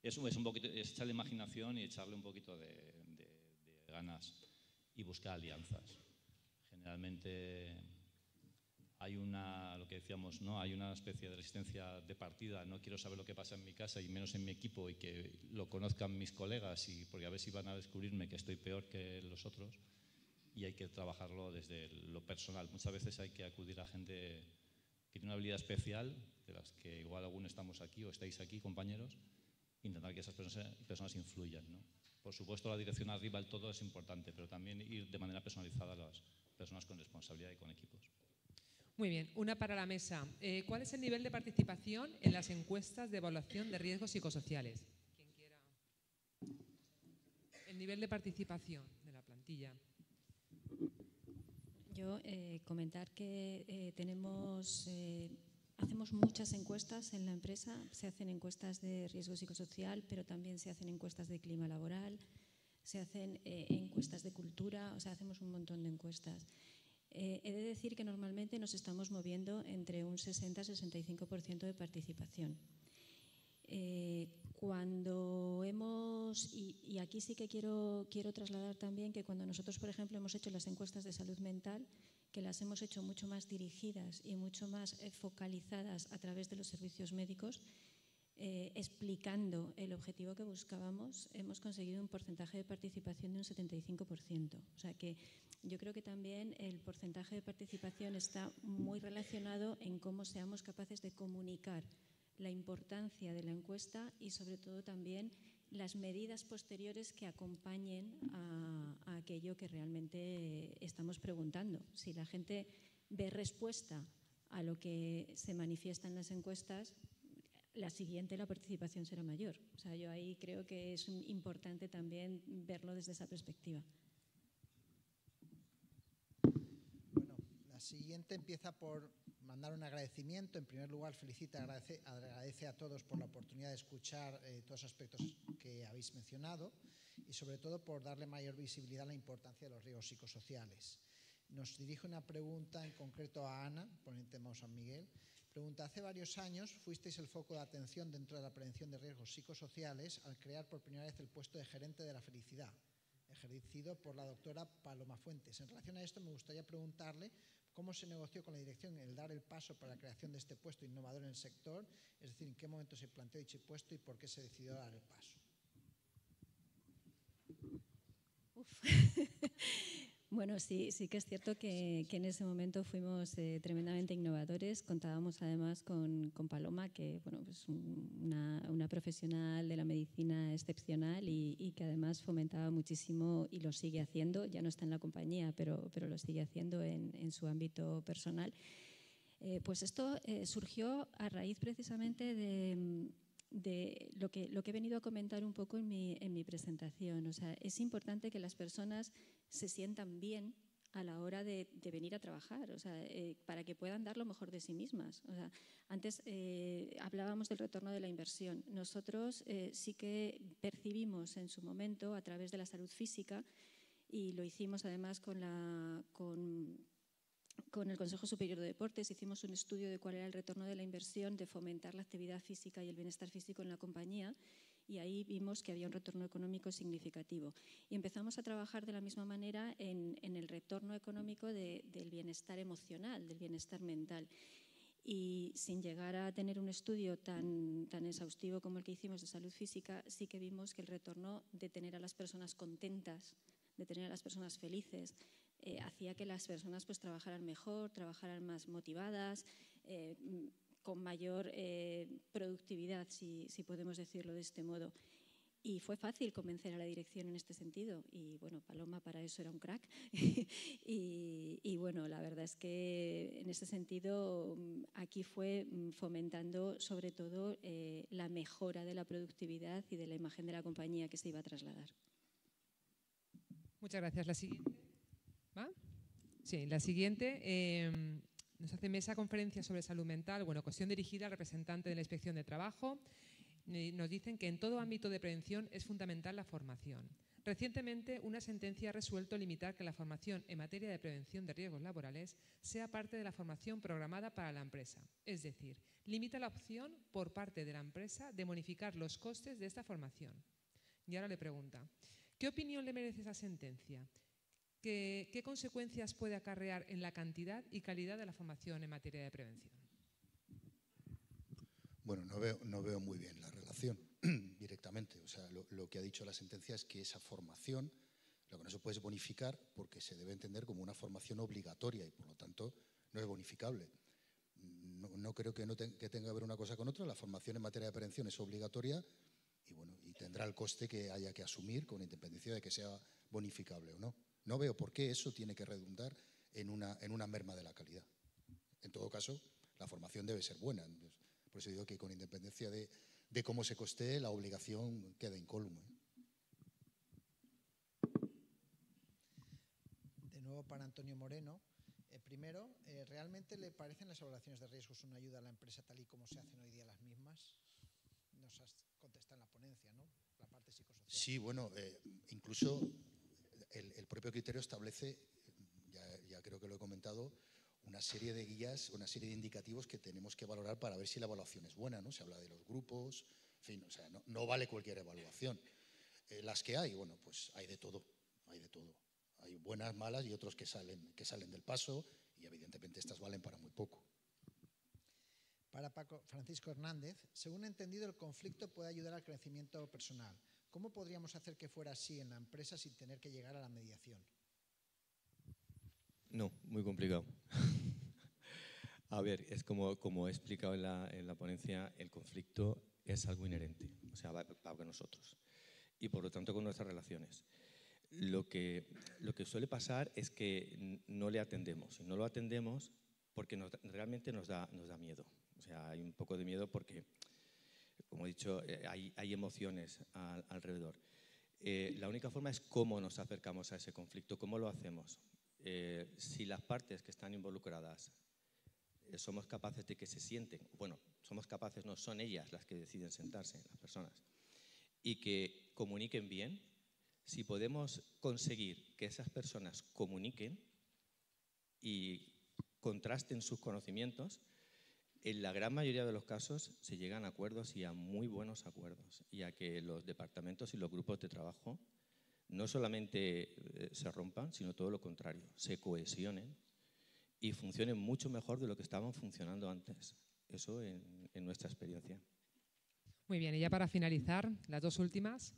Eso es un poquito, es echarle imaginación y echarle un poquito de ganas y buscar alianzas. Generalmente hay lo que decíamos, ¿no? Hay una especie de resistencia de partida. No quiero saber lo que pasa en mi casa y menos en mi equipo y que lo conozcan mis colegas porque a ver si van a descubrirme que estoy peor que los otros y hay que trabajarlo desde lo personal. Muchas veces hay que acudir a gente que tiene una habilidad especial, de las que igual algunos estamos aquí o estáis aquí, compañeros, intentar que esas personas influyan, ¿no? Por supuesto, la dirección arriba del todo es importante, pero también ir de manera personalizada a las personas con responsabilidad y con equipos. Muy bien, una para la mesa. ¿Cuál es el nivel de participación en las encuestas de evaluación de riesgos psicosociales? Quien quiera. El nivel de participación de la plantilla. Yo comentar que hacemos muchas encuestas en la empresa. Se hacen encuestas de riesgo psicosocial, pero también se hacen encuestas de clima laboral, se hacen encuestas de cultura, o sea, hacemos un montón de encuestas. He de decir que normalmente nos estamos moviendo entre un 60-65% de participación. Y aquí sí que quiero trasladar también que cuando nosotros, por ejemplo, hemos hecho las encuestas de salud mental, que las hemos hecho mucho más dirigidas y mucho más focalizadas a través de los servicios médicos, explicando el objetivo que buscábamos, hemos conseguido un porcentaje de participación de un 75%. O sea que yo creo que también el porcentaje de participación está muy relacionado en cómo seamos capaces de comunicar la importancia de la encuesta y sobre todo también las medidas posteriores que acompañen a aquello que realmente estamos preguntando. Si la gente ve respuesta a lo que se manifiesta en las encuestas, la siguiente, la participación será mayor. O sea, yo ahí creo que es importante también verlo desde esa perspectiva. Bueno, la siguiente empieza por mandar un agradecimiento. En primer lugar, agradece a todos por la oportunidad de escuchar todos los aspectos que habéis mencionado y sobre todo por darle mayor visibilidad a la importancia de los riesgos psicosociales. Nos dirige una pregunta en concreto a Ana, ponente Mau San Miguel. Pregunta, hace varios años fuisteis el foco de atención dentro de la prevención de riesgos psicosociales al crear por primera vez el puesto de gerente de la felicidad, ejercido por la doctora Paloma Fuentes. En relación a esto me gustaría preguntarle cómo se negoció con la dirección el dar el paso para la creación de este puesto innovador en el sector, es decir, en qué momento se planteó dicho puesto y por qué se decidió dar el paso. Bueno, sí que es cierto que en ese momento fuimos tremendamente innovadores. Contábamos además con Paloma, que bueno, pues una profesional de la medicina excepcional y que además fomentaba muchísimo y lo sigue haciendo. Ya no está en la compañía, pero lo sigue haciendo en su ámbito personal. Pues esto surgió a raíz precisamente de lo que he venido a comentar un poco en mi presentación. O sea, es importante que las personas se sientan bien a la hora de venir a trabajar, o sea, para que puedan dar lo mejor de sí mismas. O sea, antes hablábamos del retorno de la inversión. Nosotros sí que percibimos en su momento a través de la salud física, y lo hicimos además con el Consejo Superior de Deportes, hicimos un estudio de cuál era el retorno de la inversión de fomentar la actividad física y el bienestar físico en la compañía, y ahí vimos que había un retorno económico significativo. Y empezamos a trabajar de la misma manera en el retorno económico del bienestar emocional, del bienestar mental. Y sin llegar a tener un estudio tan exhaustivo como el que hicimos de salud física, sí que vimos que el retorno de tener a las personas contentas, de tener a las personas felices, hacía que las personas pues trabajaran mejor, trabajaran más motivadas, con mayor productividad, si podemos decirlo de este modo. Y fue fácil convencer a la dirección en este sentido. Y bueno, Paloma para eso era un crack. y bueno, la verdad es que en ese sentido aquí fue fomentando sobre todo la mejora de la productividad y de la imagen de la compañía que se iba a trasladar. Muchas gracias. La siguiente. ¿Va? Sí, la siguiente nos hace Mesa conferencia sobre salud mental, bueno, cuestión dirigida al representante de la Inspección de Trabajo. Nos dicen que en todo ámbito de prevención es fundamental la formación. Recientemente, una sentencia ha resuelto limitar que la formación en materia de prevención de riesgos laborales sea parte de la formación programada para la empresa. Es decir, limita la opción por parte de la empresa de bonificar los costes de esta formación. Y ahora le pregunta, ¿qué opinión le merece esa sentencia? ¿Qué consecuencias puede acarrear en la cantidad y calidad de la formación en materia de prevención? Bueno, no veo muy bien la relación directamente. O sea, lo que ha dicho la sentencia es que esa formación, lo que no se puede es bonificar porque se debe entender como una formación obligatoria y por lo tanto no es bonificable. No creo que tenga que ver una cosa con otra. La formación en materia de prevención es obligatoria y, bueno, y tendrá el coste que haya que asumir con independencia de que sea bonificable o no. No veo por qué eso tiene que redundar en una merma de la calidad. En todo caso, la formación debe ser buena. Por eso digo que con independencia de cómo se costee, la obligación queda incólume. De nuevo para Antonio Moreno. Primero, ¿realmente le parecen las evaluaciones de riesgos una ayuda a la empresa tal y como se hacen hoy día las mismas? Nos has contestado en la ponencia, ¿no? La parte psicosocial. Sí, bueno, incluso el propio criterio establece, ya creo que lo he comentado, una serie de guías, una serie de indicativos que tenemos que valorar para ver si la evaluación es buena, ¿no? Se habla de los grupos, en fin, o sea, no vale cualquier evaluación. Las que hay, bueno, pues hay de todo, hay de todo. Hay buenas, malas y otros que salen del paso y evidentemente estas valen para muy poco. Para Francisco Hernández, según he entendido, el conflicto puede ayudar al crecimiento personal. ¿Cómo podríamos hacer que fuera así en la empresa sin tener que llegar a la mediación? No, muy complicado. A ver, es como he explicado en la ponencia, el conflicto es algo inherente, o sea, va con nosotros y por lo tanto con nuestras relaciones. Lo que suele pasar es que no le atendemos, y no lo atendemos porque realmente nos da miedo. O sea, hay un poco de miedo porque, como he dicho, hay emociones alrededor. La única forma es cómo nos acercamos a ese conflicto, cómo lo hacemos. Si las partes que están involucradas somos capaces de que se sienten, bueno, somos capaces, no, son ellas las que deciden sentarse, las personas, y que comuniquen bien, si podemos conseguir que esas personas comuniquen y contrasten sus conocimientos, en la gran mayoría de los casos se llegan a acuerdos y a muy buenos acuerdos, y a que los departamentos y los grupos de trabajo no solamente se rompan, sino todo lo contrario, se cohesionen y funcionen mucho mejor de lo que estaban funcionando antes. Eso en nuestra experiencia. Muy bien, y ya para finalizar, las dos últimas.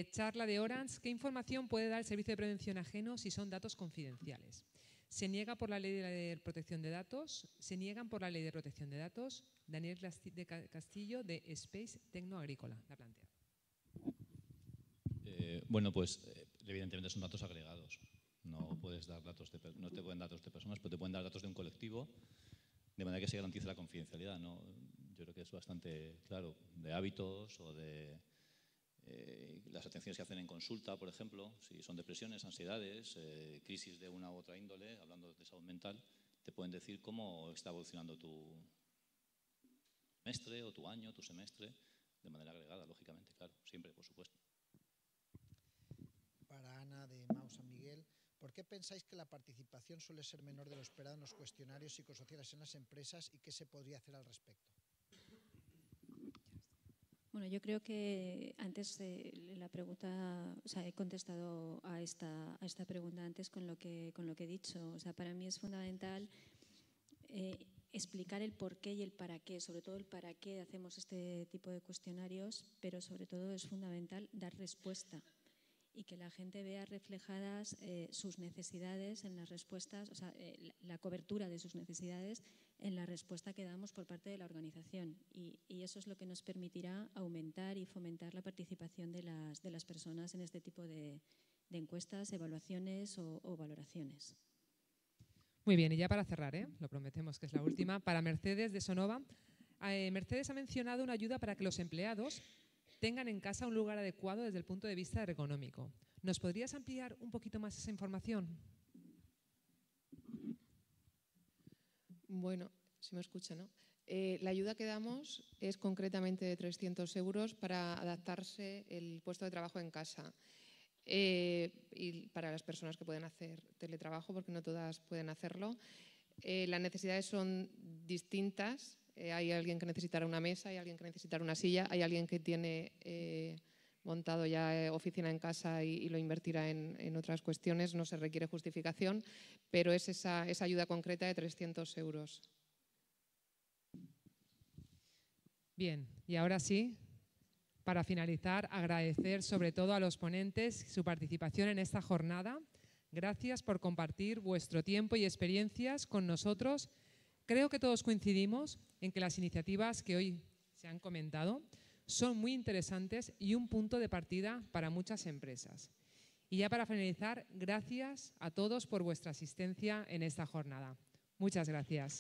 Charla de Orange. ¿Qué información puede dar el Servicio de Prevención Ajeno si son datos confidenciales? ¿Se niega por la Ley de Protección de Datos? ¿Se niegan por la Ley de Protección de Datos? Daniel Castillo, de Space Tecnoagrícola, la plantea. Bueno, pues evidentemente son datos agregados. No puedes dar datos no te pueden dar datos de personas, pero te pueden dar datos de un colectivo, de manera que se garantice la confidencialidad, ¿no? Yo creo que es bastante claro, de hábitos o de las atenciones que hacen en consulta, por ejemplo, si son depresiones, ansiedades, crisis de una u otra índole, hablando de salud mental, te pueden decir cómo está evolucionando tu semestre o tu año, tu semestre, de manera agregada, lógicamente, claro, siempre, por supuesto. Para Ana, de Mau San Miguel, ¿por qué pensáis que la participación suele ser menor de lo esperado en los cuestionarios psicosociales en las empresas y qué se podría hacer al respecto? Bueno, yo creo que antes la pregunta, o sea, he contestado a esta pregunta antes con lo que he dicho. O sea, para mí es fundamental explicar el por qué y el para qué, sobre todo el para qué hacemos este tipo de cuestionarios, pero sobre todo es fundamental dar respuesta y que la gente vea reflejadas sus necesidades en las respuestas, o sea, la cobertura de sus necesidades en la respuesta que damos por parte de la organización. Y eso es lo que nos permitirá aumentar y fomentar la participación de las personas en este tipo de encuestas, evaluaciones o valoraciones. Muy bien, y ya para cerrar, lo prometemos que es la última, para Mercedes de Sonova. Mercedes ha mencionado una ayuda para que los empleados tengan en casa un lugar adecuado desde el punto de vista ergonómico. ¿Nos podrías ampliar un poquito más esa información? Bueno, se me escucha, ¿no? La ayuda que damos es concretamente de 300 euros para adaptarse el puesto de trabajo en casa. Y para las personas que pueden hacer teletrabajo, porque no todas pueden hacerlo. Las necesidades son distintas. Hay alguien que necesitará una mesa, hay alguien que necesitará una silla, hay alguien que tiene montado ya oficina en casa y lo invertirá en otras cuestiones. No se requiere justificación, pero es esa ayuda concreta de 300 euros. Bien, y ahora sí, para finalizar, agradecer sobre todo a los ponentes su participación en esta jornada. Gracias por compartir vuestro tiempo y experiencias con nosotros. Creo que todos coincidimos en que las iniciativas que hoy se han comentado son muy interesantes y un punto de partida para muchas empresas. Y ya para finalizar, gracias a todos por vuestra asistencia en esta jornada. Muchas gracias.